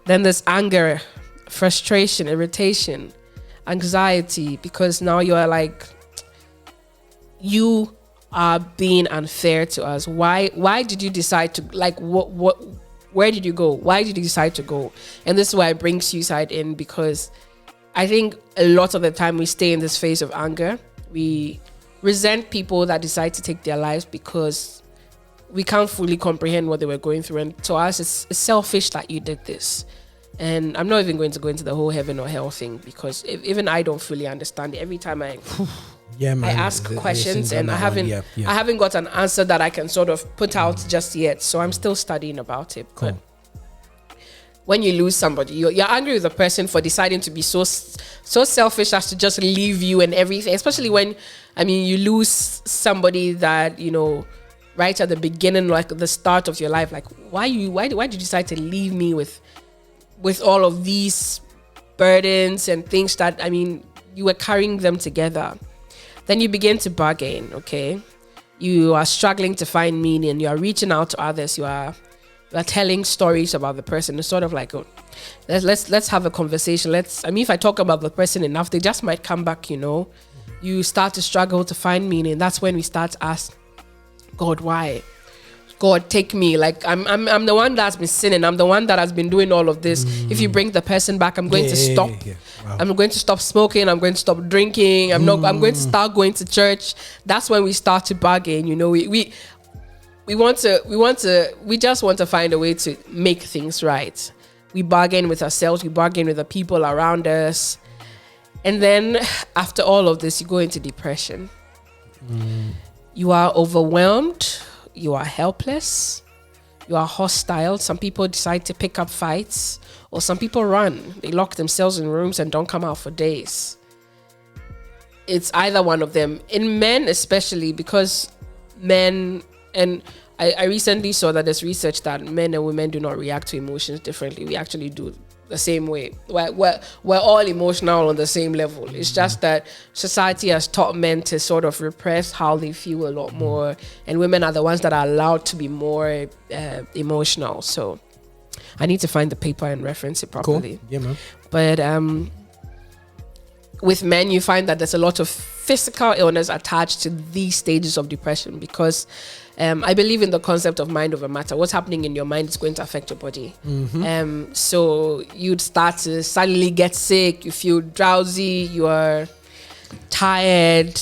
Then there's anger, frustration, irritation, anxiety, because now you're like, you are being unfair to us. Why did you decide to, like, where did you go? Why did you decide to go? And this is why I bring suicide in, because I think a lot of the time we stay in this phase of anger. We resent people that decide to take their lives because we can't fully comprehend what they were going through. And to us, it's selfish that you did this. And I'm not even going to go into the whole heaven or hell thing, because even I don't fully understand it. Every time I ask questions, and I haven't got an answer that I can sort of put out just yet. So I'm still studying about it. Cool. But when you lose somebody, you're angry with the person for deciding to be so selfish as to just leave you and everything. Especially when, you lose somebody that, right at the beginning, like the start of your life. Like, why did you decide to leave me with all of these burdens and things that, you were carrying them together? Then you begin to bargain, okay? You are struggling to find meaning. You are reaching out to others. You are telling stories about the person. It's sort of like, let's have a conversation. If I talk about the person enough, they just might come back, You start to struggle to find meaning. That's when we start to ask, God, why? God, take me. Like, I'm the one that's been sinning. I'm the one that has been doing all of this. If you bring the person back, I'm going to stop. Wow. I'm going to stop smoking. I'm going to stop drinking. I'm going to start going to church. That's when we start to bargain. We just want to find a way to make things right. We bargain with ourselves. We bargain with the people around us. And then after all of this, you go into depression. You are overwhelmed. You are helpless. You are hostile. Some people decide to pick up fights, or some people run. They lock themselves in rooms and don't come out for days. It's either one of them. In men especially, because men, and I recently saw that there's research that men and women do not react to emotions differently. We actually do the same way. We're all emotional on the same level. It's just that society has taught men to sort of repress how they feel a lot more, and women are the ones that are allowed to be more emotional. So I need to find the paper and reference it properly. Cool. Yeah, man. But with men, you find that there's a lot of physical illness attached to these stages of depression, because I believe in the concept of mind over matter. What's happening in your mind is going to affect your body. So you'd start to suddenly get sick. You feel drowsy. You are tired.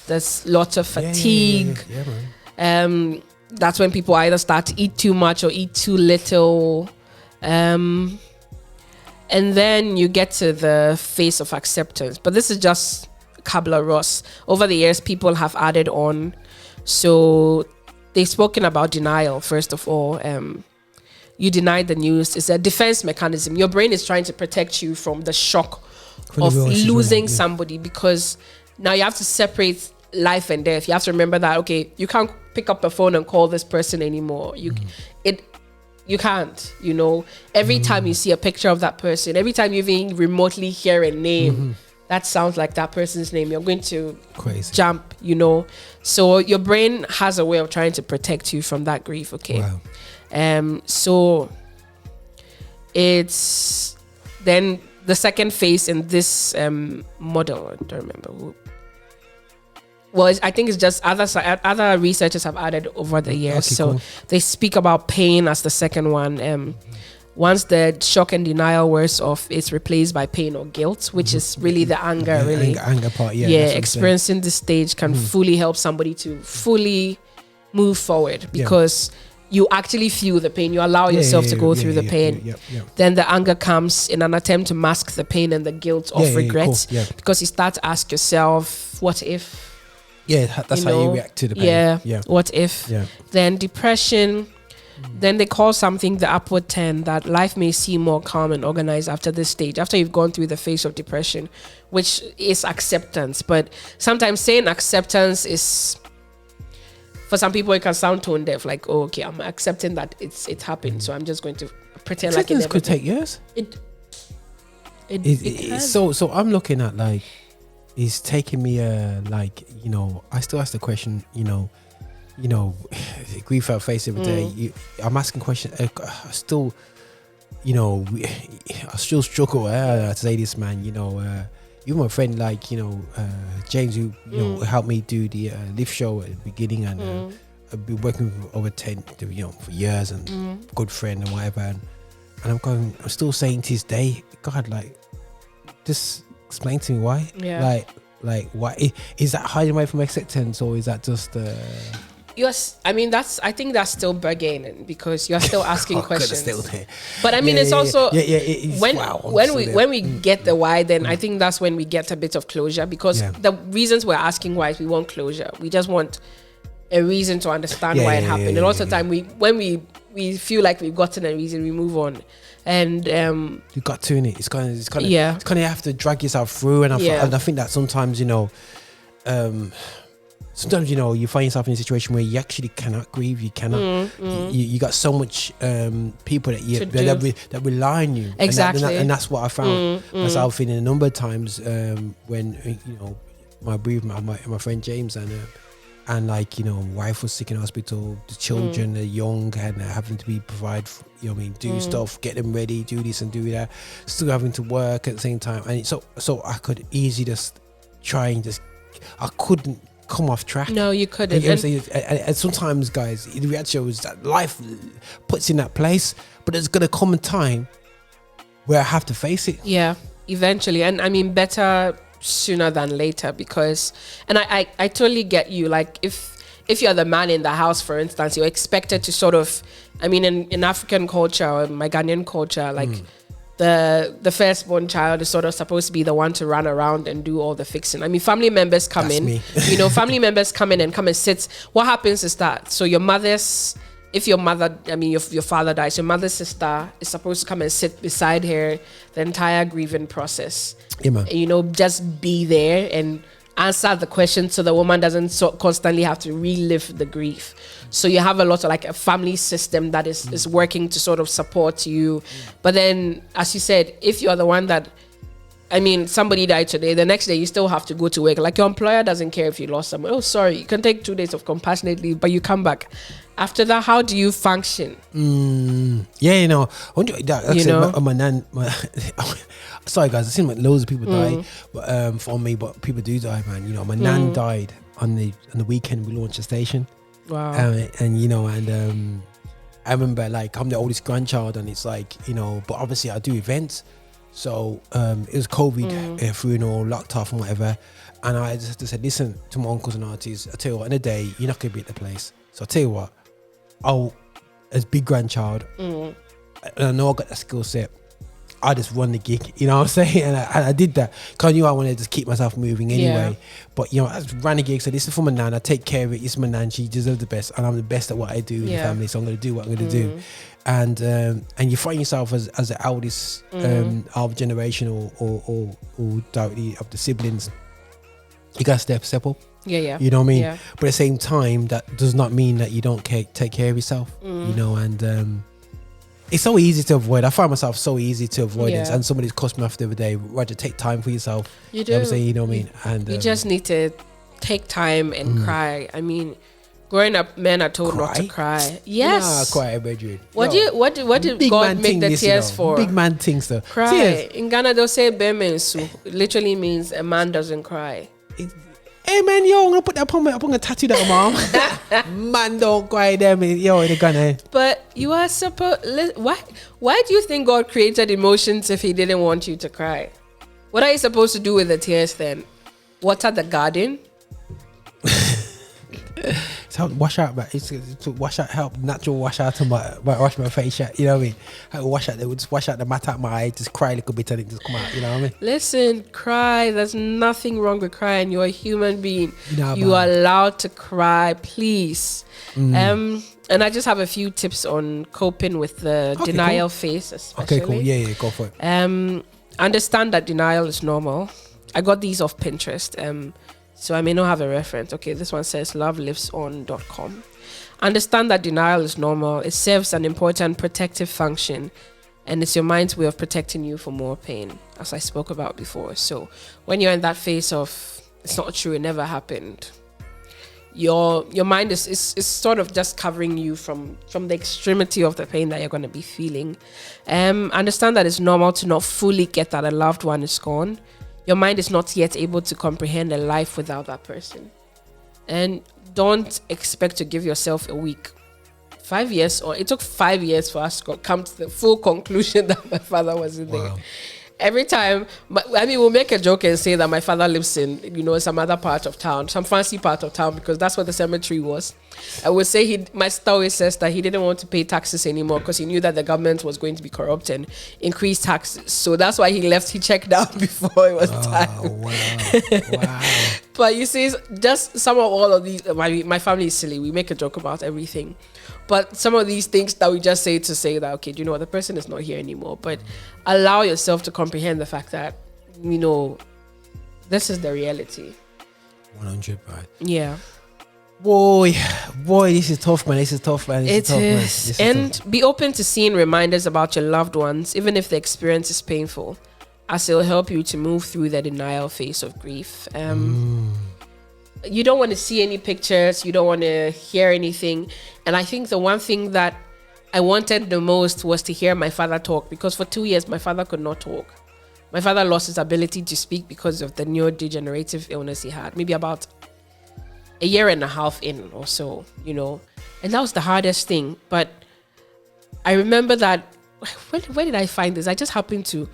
There's lots of fatigue. That's when people either start to eat too much or eat too little. And then you get to the phase of acceptance. But this is just Kabla Ross. Over the years, people have added on. So they've spoken about denial, first of all. You deny the news. It's a defense mechanism. Your brain is trying to protect you from the shock of losing somebody, because now you have to separate life and death. You have to remember that, okay, you can't pick up the phone and call this person anymore. You can't, Every time you see a picture of that person, every time you even remotely hear a name, that sounds like that person's name, you're going to jump, So your brain has a way of trying to protect you from that grief, okay? Wow. So it's then the second phase in this model. I don't remember who. Well, I think it's just other researchers have added over the years. Okay, so they speak about pain as the second one. Once the shock and denial wears off, it's replaced by pain or guilt, which is really the anger, anger part. Experiencing this stage can fully help somebody to fully move forward, because you actually feel the pain. You allow yourself to go through the pain. Then the anger comes in an attempt to mask the pain and the guilt of regret, because you start to ask yourself, what if? Yeah, that's how you react to the pain. What if? Then depression. Then they call something the upward turn, that life may seem more calm and organized after this stage, after you've gone through the phase of depression, which is acceptance. But sometimes saying acceptance is, for some people, it can sound tone deaf, like, oh, okay, I'm accepting that it happened, so I'm just going to pretend like it never could take years. So I'm looking at, like, it's taking me I still ask the question, grief I face every day. I'm asking questions. I still struggle to say this, man. Even my friend, James, who helped me do the live show at the beginning, and I've been working with over 10, for years, and good friend and whatever. And I'm still saying to this day, God, just explain to me why. Like, why is that hiding away from acceptance, or is that just? Yes, I mean I think that's still bargaining because you're still asking questions. Still there. But I mean, it's also it's, when we get the why, then I think that's when we get a bit of closure, because the reasons we're asking why is we want closure. We just want a reason to understand why it happened. And also time when we feel like we've gotten a reason, we move on. And you got to in it. It's kind of you have to drag yourself through, and I think that sometimes sometimes you find yourself in a situation where you actually cannot grieve. You cannot. You got so much people that rely on you. Exactly, and that's what I found myself in a number of times when my friend James and like wife was sick in hospital, the children are young and having to be do stuff, get them ready, do this and do that, still having to work at the same time, and so I could easily just try and I couldn't come off track. No, you couldn't. And sometimes, guys, the reality is that life puts in that place, but there's gonna come a time where I have to face it. Yeah, eventually. And I mean, better sooner than later, because, and I totally get you. Like if you're the man in the house, for instance, you're expected to sort of, I mean, in African culture or my Ghanaian culture, like the firstborn child is sort of supposed to be the one to run around and do all the fixing. I mean, family members come in, family members come in and sit. What happens is that, so if your mother, I mean, your father dies, your mother's sister is supposed to come and sit beside her the entire grieving process. Yeah, man. And, just be there and answer the question so the woman doesn't constantly have to relive the grief. So you have a lot of like a family system that is working to sort of support you. But then, as you said, if you're the one that, I mean, somebody died today, the next day you still have to go to work. Like, your employer doesn't care if you lost someone. Oh, sorry, you can take 2 days of compassionate leave, but you come back. After that, how do you function? My nan, sorry guys, I've seen loads of people die, but but people do die, man. My nan died on the weekend we launched a station. Wow. And I remember, like, I'm the oldest grandchild, and it's like, but obviously I do events. So it was COVID, funeral, locked off and whatever. And I just said, listen to my uncles and aunties, I tell you what, in a day, you're not going to be at the place. So I tell you what, as big grandchild, and I know I got that skill set, I just run the gig, you know what I'm saying? And I did that because I knew I wanted to just keep myself moving anyway. Yeah. But, I just ran the gig. So this is for my nan. I take care of it. This is my nan. She deserves the best. And I'm the best at what I do in the family. So I'm going to do what I'm going to do. And you find yourself as the eldest of generation or directly of the siblings. You got to step up. Yeah. You know what I mean? Yeah. But at the same time, that does not mean that you don't take care of yourself, and it's so easy to avoid. I find myself so easy to avoid it. And somebody's cussed me off the other day. Roger, take time for yourself. You do. You know what I'm saying? You know what I mean? And you just need to take time and cry. I mean, growing up, men are told not to cry. Yes. Cry, bedroom. What did God make the tears for? Big man things though. Cry. Tears. In Ghana, they'll say bemensu. Literally means a man doesn't cry. Hey man, I'm gonna put that upon a tattoo that mom. Man don't cry them, in the Ghana. But you are supposed. Why do you think God created emotions if He didn't want you to cry? What are you supposed to do with the tears then? Water the garden? It's help wash out, but it's to wash out, help natural wash out to wash my face out. You know what I mean? I wash out, just wash out the matter out my eye, just cry a little bit and it just come out. You know what I mean? Listen, cry. There's nothing wrong with crying. You're a human being. You are allowed to cry, please. And I just have a few tips on coping with the denial phase, especially. Okay, cool. Yeah, go for it. Understand that denial is normal. I got these off Pinterest. So I may not have a reference. Okay, this one says lovelivesOn.com. Understand that denial is normal. It serves an important protective function, and it's your mind's way of protecting you from more pain, as I spoke about before. So when you're in that phase of it's not true, it never happened, your mind is sort of just covering you from the extremity of the pain that you're going to be feeling. Understand that it's normal to not fully get that a loved one is gone. Your mind is not yet able to comprehend a life without that person. And don't expect to give yourself a week. 5 years, or it took 5 years for us to come to the full conclusion that my father wasn't there. every time, we'll make a joke and say that my father lives in, some other part of town, some fancy part of town, because that's where the cemetery was. I would say my sister always says that he didn't want to pay taxes anymore because he knew that the government was going to be corrupt and increase taxes. So that's why he left. He checked out before it was time. Wow. But you see, just some of all of these, my family is silly. We make a joke about everything. But some of these things that we just say to say that, okay, do you know what, the person is not here anymore. But allow yourself to comprehend the fact that, this is the reality. 100, right? Yeah. Boy, this is tough, man. It is. And be open to seeing reminders about your loved ones, even if the experience is painful, as it will help you to move through the denial phase of grief. You don't want to see any pictures. You don't want to hear anything. And I think the one thing that I wanted the most was to hear my father talk, because for 2 years, my father could not talk. My father lost his ability to speak because of the neurodegenerative illness he had, maybe about a year and a half in or so, and that was the hardest thing. But I remember that, where did I find this? I just happened to,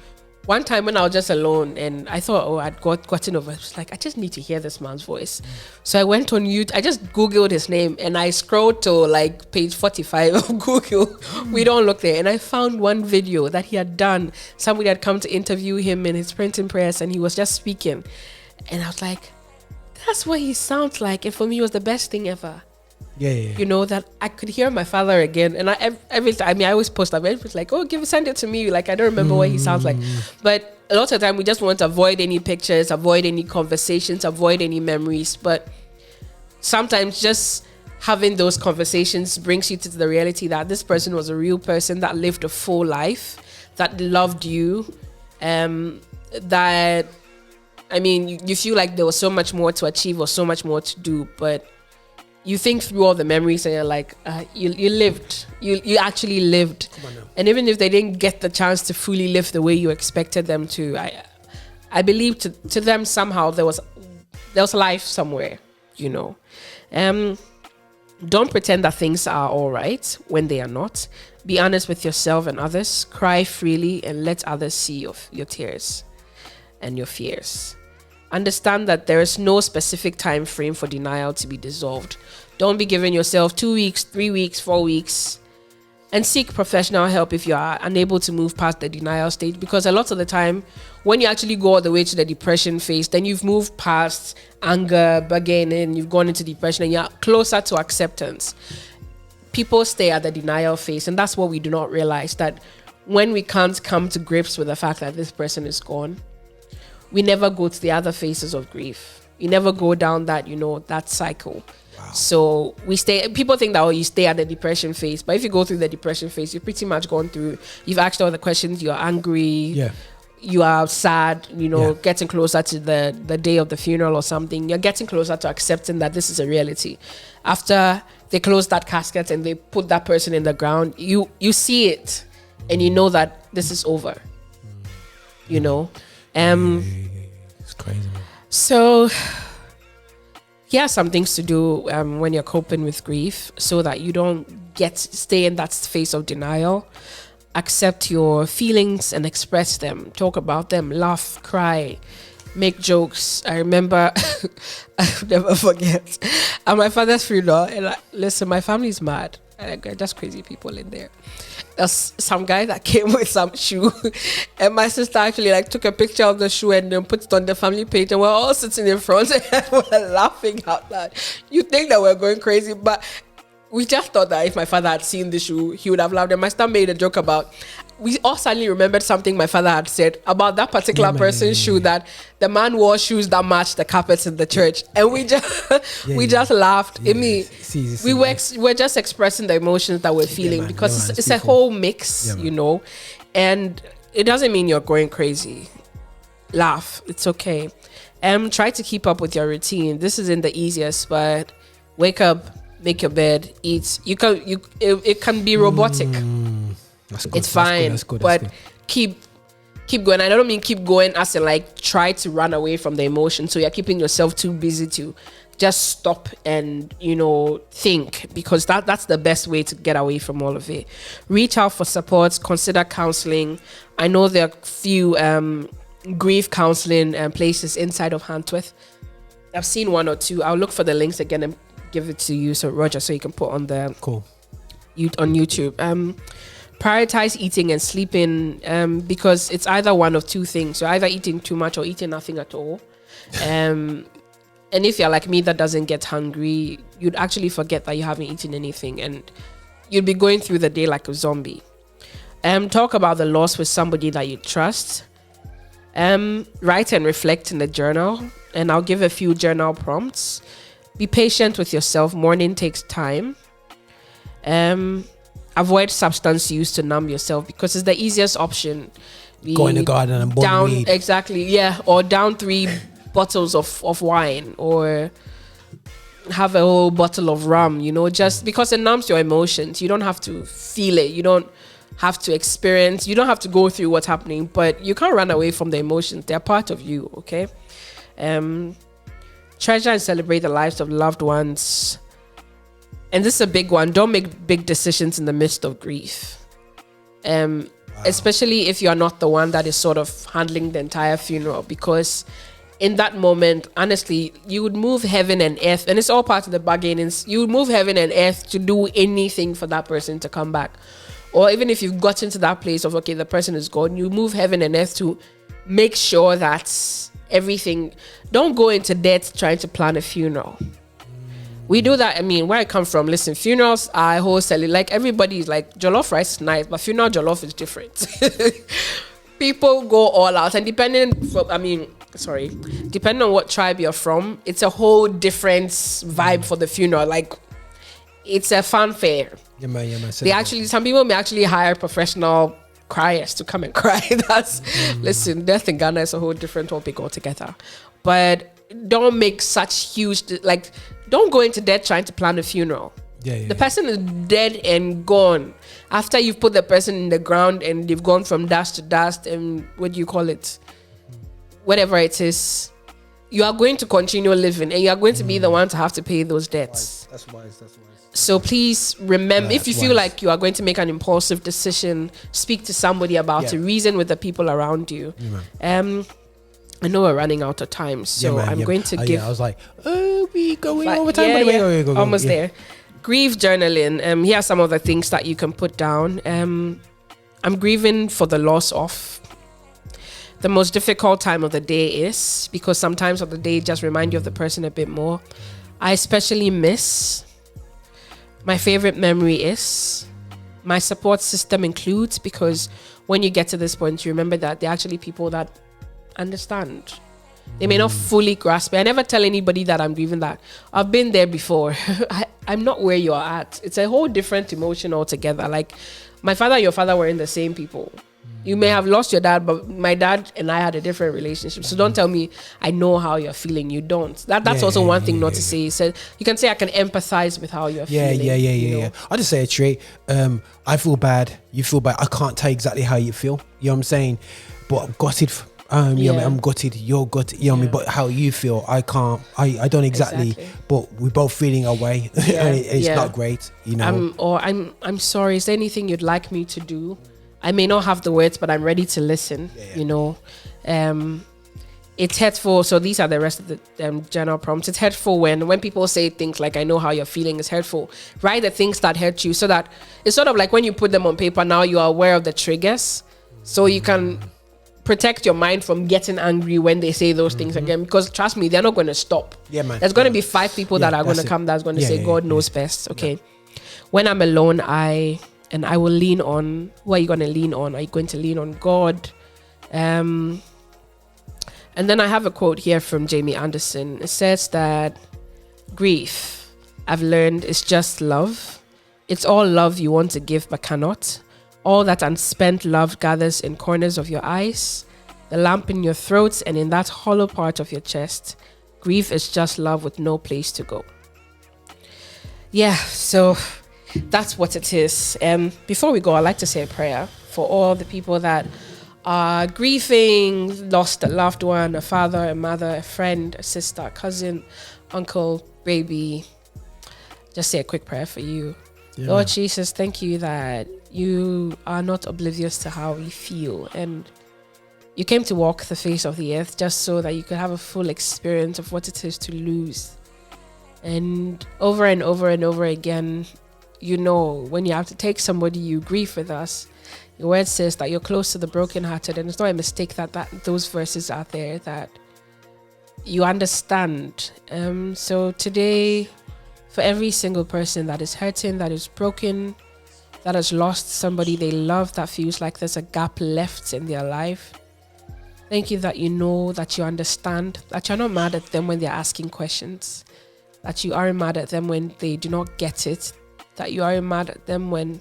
one time when I was just alone and I thought, I'd gotten over it. I was like, I just need to hear this man's voice. So I went on YouTube, I just Googled his name and I scrolled to like page 45 of Google. We don't look there. And I found one video that he had done. Somebody had come to interview him in his printing press and he was just speaking. And I was like, that's what he sounds like. And for me, it was the best thing ever. Yeah. That I could hear my father again. And every time, I always post up. It's like, send it to me. Like, I don't remember what he sounds like. But a lot of the time, we just want to avoid any pictures, avoid any conversations, avoid any memories. But sometimes just having those conversations brings you to the reality that this person was a real person that lived a full life, that loved you, that, you feel like there was so much more to achieve or so much more to do, but you think through all the memories and you're like, you lived. You actually lived. And even if they didn't get the chance to fully live the way you expected them to, I believe to them somehow there was life somewhere, Don't pretend that things are all right when they are not. Be honest with yourself and others. Cry freely and let others see your tears and your fears. Understand that there is no specific time frame for denial to be dissolved. Don't be giving yourself 2 weeks, 3 weeks, 4 weeks. And seek professional help if you are unable to move past the denial stage. Because a lot of the time, when you actually go all the way to the depression phase, then you've moved past anger, bargaining, you've gone into depression, and you're closer to acceptance. People stay at the denial phase. And that's what we do not realize, that when we can't come to grips with the fact that this person is gone, we never go to the other phases of grief. You never go down that, that cycle. Wow. So people think that, you stay at the depression phase. But if you go through the depression phase, you've pretty much gone through, you've asked all the questions, you're angry, you are sad, getting closer to the day of the funeral or something. You're getting closer to accepting that this is a reality. After they close that casket and they put that person in the ground, you see it and you know that this is over, It's crazy, man. So here are some things to do when you're coping with grief so that you don't stay in that phase of denial. Accept your feelings and express them. Talk about them. Laugh, cry, make jokes. I remember, I'll never forget, at my father's funeral, and listen, my family's mad. Just crazy people in there. There's some guy that came with some shoe, and my sister actually took a picture of the shoe and then put it on the family page, and we're all sitting in front and we're laughing out loud. You think that we're going crazy, but we just thought that if my father had seen the shoe, he would have laughed. And my sister made a joke about, we all suddenly remembered something my father had said about that particular person's shoe, that the man wore shoes that matched the carpets in the church. And we just laughed. We're just expressing the emotions that we're feeling, because it's a whole mix, and it doesn't mean you're going crazy. Laugh. It's okay. Try to keep up with your routine. This isn't the easiest, but wake up, make your bed, eat. It can be robotic. That's good. It's fine. That's good. But keep going. I don't mean keep going as in try to run away from the emotion. So you're keeping yourself too busy to just stop and, think, because that's the best way to get away from all of it. Reach out for support, consider counseling. I know there are few grief counseling places inside of Hantworth. I've seen one or two. I'll look for the links again and give it to you, so Roger, so you can put on the cool on YouTube. Prioritize eating and sleeping, because it's either one of two things. You're either eating too much or eating nothing at all. And if you're like me that doesn't get hungry, you'd actually forget that you haven't eaten anything, and you'd be going through the day like a zombie. Talk about the loss with somebody that you trust. Write and reflect in the journal, and I'll give a few journal prompts. Be patient with yourself. Mourning takes time. Avoid substance use to numb yourself, because it's the easiest option. Go in the garden and burn weed. Exactly, yeah. Or down 3 bottles of wine, or have a whole bottle of rum, just because it numbs your emotions. You don't have to feel it. You don't have to experience. You don't have to go through what's happening, but you can't run away from the emotions. They're part of you, okay? Treasure and celebrate the lives of loved ones. And this is a big one. Don't make big decisions in the midst of grief. Especially if you're not the one that is sort of handling the entire funeral, because in that moment, honestly, you would move heaven and earth, and it's all part of the bargain. You would move heaven and earth to do anything for that person to come back. Or even if you've gotten to that place of, okay, the person is gone, you move heaven and earth to make sure that everything, don't go into debt trying to plan a funeral. We do that. I mean, where I come from, listen, funerals are wholesale. Like, everybody's like, jollof rice is nice, but funeral jollof is different. People go all out, and depending on what tribe you're from, it's a whole different vibe for the funeral. Like, it's a fanfare. Yeah, man. Some people may actually hire professional criers to come and cry. Listen, death in Ghana is a whole different topic altogether. But don't make such huge, don't go into debt trying to plan a funeral. The person is dead and gone. After you've put the person in the ground and they've gone from dust to dust, and what do you call it? Whatever it is, you are going to continue living, and you are going to be the one to have to pay those debts. That's wise. So please remember, if you feel like you are going to make an impulsive decision, speak to somebody about it. Reason with the people around you. I know we're running out of time, so I'm going to give. I was like, we going over time. Go, almost there. Grief journaling. Here are some of the things that you can put down. I'm grieving for the loss of. The most difficult time of the day is, because sometimes of the day just remind you of the person a bit more. I especially miss. My favorite memory is. My support system includes, because when you get to this point, you remember that they're actually people that understand. They may not fully grasp it. I never tell anybody that I'm grieving that. I've been there before. I'm not where you are at. It's a whole different emotion altogether. Like, my father and your father were in the same people. You may have lost your dad, but my dad and I had a different relationship. So don't tell me I know how you're feeling. You don't. That's also one thing not to say. So you can say I can empathize with how you're feeling. Yeah. I'll just say it straight. I feel bad. You feel bad. I can't tell you exactly how you feel. You know what I'm saying? But I'm gutted. I'm gutted. You're gutted. You know what I mean? But how you feel, I can't. I don't exactly. But we're both feeling our way. And it's not great. You know. I'm sorry. Is there anything you'd like me to do? I may not have the words, but I'm ready to listen. You know, it's hurtful. So these are the rest of the general prompts. It's hurtful when people say things like, I know how you're feeling. It's hurtful. Write the things that hurt you, so that it's sort of like when you put them on paper, now you are aware of the triggers, so you can protect your mind from getting angry when they say those things again. Because trust me, they're not going to stop. Yeah, man. There's going to be 5 people that are going to come that's going to say, God knows best. Okay. When I'm alone, I will lean on. Who are you going to lean on? Are you going to lean on God? And then I have a quote here from Jamie Anderson. It says that grief, I've learned, is just love. It's all love you want to give but cannot. All that unspent love gathers in corners of your eyes, the lump in your throat, and in that hollow part of your chest. Grief is just love with no place to go. Yeah, so that's what it is. Before we go, I'd like to say a prayer for all the people that are grieving, lost a loved one, a father, a mother, a friend, a sister, a cousin, uncle, baby, just say a quick prayer for you. Yeah. Lord Jesus, thank you that you are not oblivious to how we feel, and you came to walk the face of the earth just so that you could have a full experience of what it is to lose. And over and over and over again, you know, when you have to take somebody, you grieve with us. Your word says that you're close to the brokenhearted, and it's not a mistake that those verses are there, that you understand. So today, for every single person that is hurting, that is broken, that has lost somebody they love, that feels like there's a gap left in their life, thank you that you know, that you understand, that you're not mad at them when they're asking questions, that you aren't mad at them when they do not get it, that you aren't mad at them when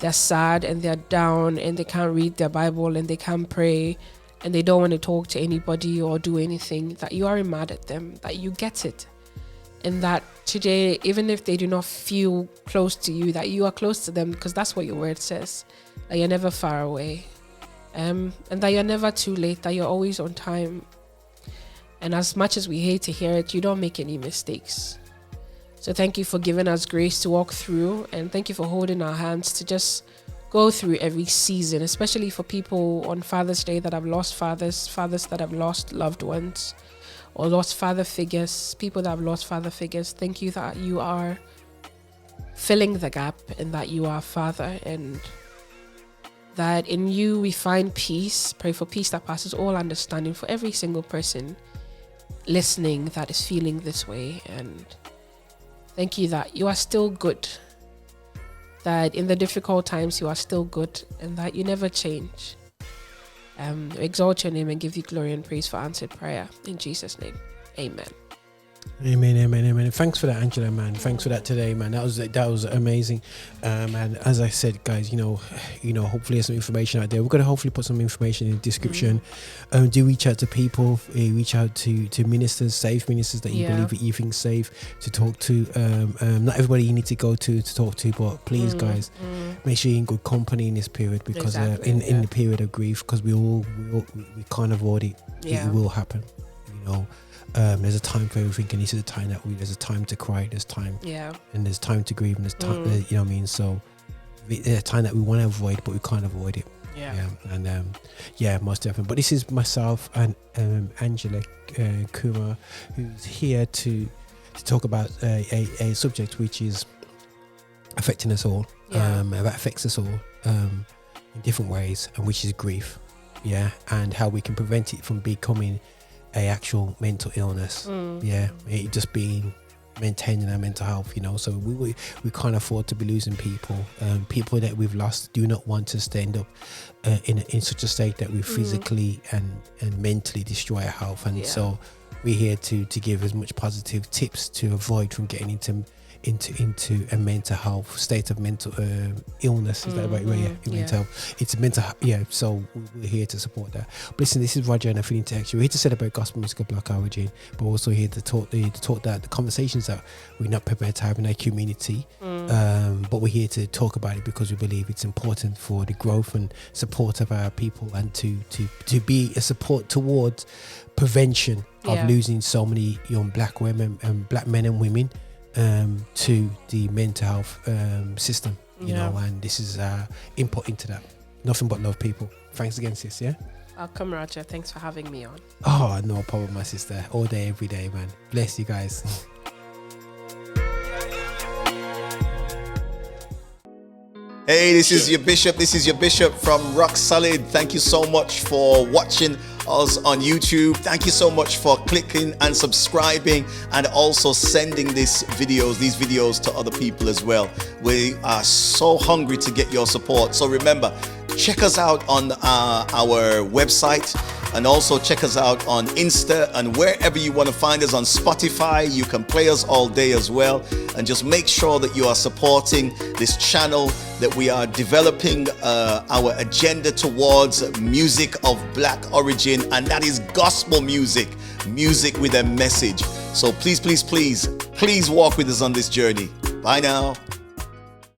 they're sad and they're down and they can't read their Bible and they can't pray and they don't want to talk to anybody or do anything, that you aren't mad at them, that you get it. And that today, even if they do not feel close to you, that you are close to them, because that's what your word says, that you're never far away. And that you're never too late, that you're always on time. And as much as we hate to hear it, you don't make any mistakes. So thank you for giving us grace to walk through, and thank you for holding our hands to just go through every season, especially for people on Father's Day that have lost fathers that have lost loved ones, or lost father figures, people that have lost father figures. Thank you that you are filling the gap, and that you are Father, and that in you we find peace. Pray for peace that passes all understanding for every single person listening that is feeling this way. And thank you that you are still good, that in the difficult times you are still good, and that you never change. Exalt your name and give you glory and praise for answered prayer. In Jesus' name, amen. Amen, amen, amen. Thanks for that, Angela, man. Thanks for that today, man. That was amazing. And as I said, guys, you know, hopefully there's some information out there. We're gonna hopefully put some information in the description. Do reach out to people, reach out to ministers, safe ministers that you believe that you think safe to talk to. Not everybody you need to go to talk to, but please, guys, make sure you're in good company in this period, because in the period of grief, because we can't avoid it. It will happen, you know. There's a time for everything, and this is a time there's a time to cry, there's time, and there's time to grieve, and there's time, you know what I mean. So there's a time that we want to avoid, but we can't avoid it. Most definitely. But this is myself and Angela Kumar, who's here to talk about a subject which is affecting us all, that affects us all in different ways, and which is grief, and how we can prevent it from becoming a actual mental illness, it just being maintaining our mental health, you know. So we can't afford to be losing people. People that we've lost do not want to stand up in such a state that we physically and mentally destroy our health. And so we're here to give as much positive tips to avoid from getting into a mental health state of mental illness. Is that right? Mental health. It's mental. So we're here to support that. But listen, this is Roger and Affinity Xtra. We're here to celebrate gospel music of Black origin, but also here to talk that the conversations that we're not prepared to have in our community. But we're here to talk about it because we believe it's important for the growth and support of our people, and to be a support towards prevention of losing so many young black women and black men and women to the mental health system, you know, and this is input into that. Nothing but love, people. Thanks again, sis. Welcome, Roger. Thanks for having me on. Oh, no problem, my sister. All day, every day, man. Bless you guys. Hey, this is your bishop. This is your bishop from Rock Solid. Thank you so much for watching us on YouTube. Thank you so much for clicking and subscribing, and also sending these videos to other people as well. We are so hungry to get your support. So remember, check us out on our website, and also check us out on Insta, and wherever you want to find us on Spotify. You can play us all day as well. And just make sure that you are supporting this channel, that we are developing our agenda towards music of black origin, and that is gospel music with a message. So please walk with us on this journey. Bye now.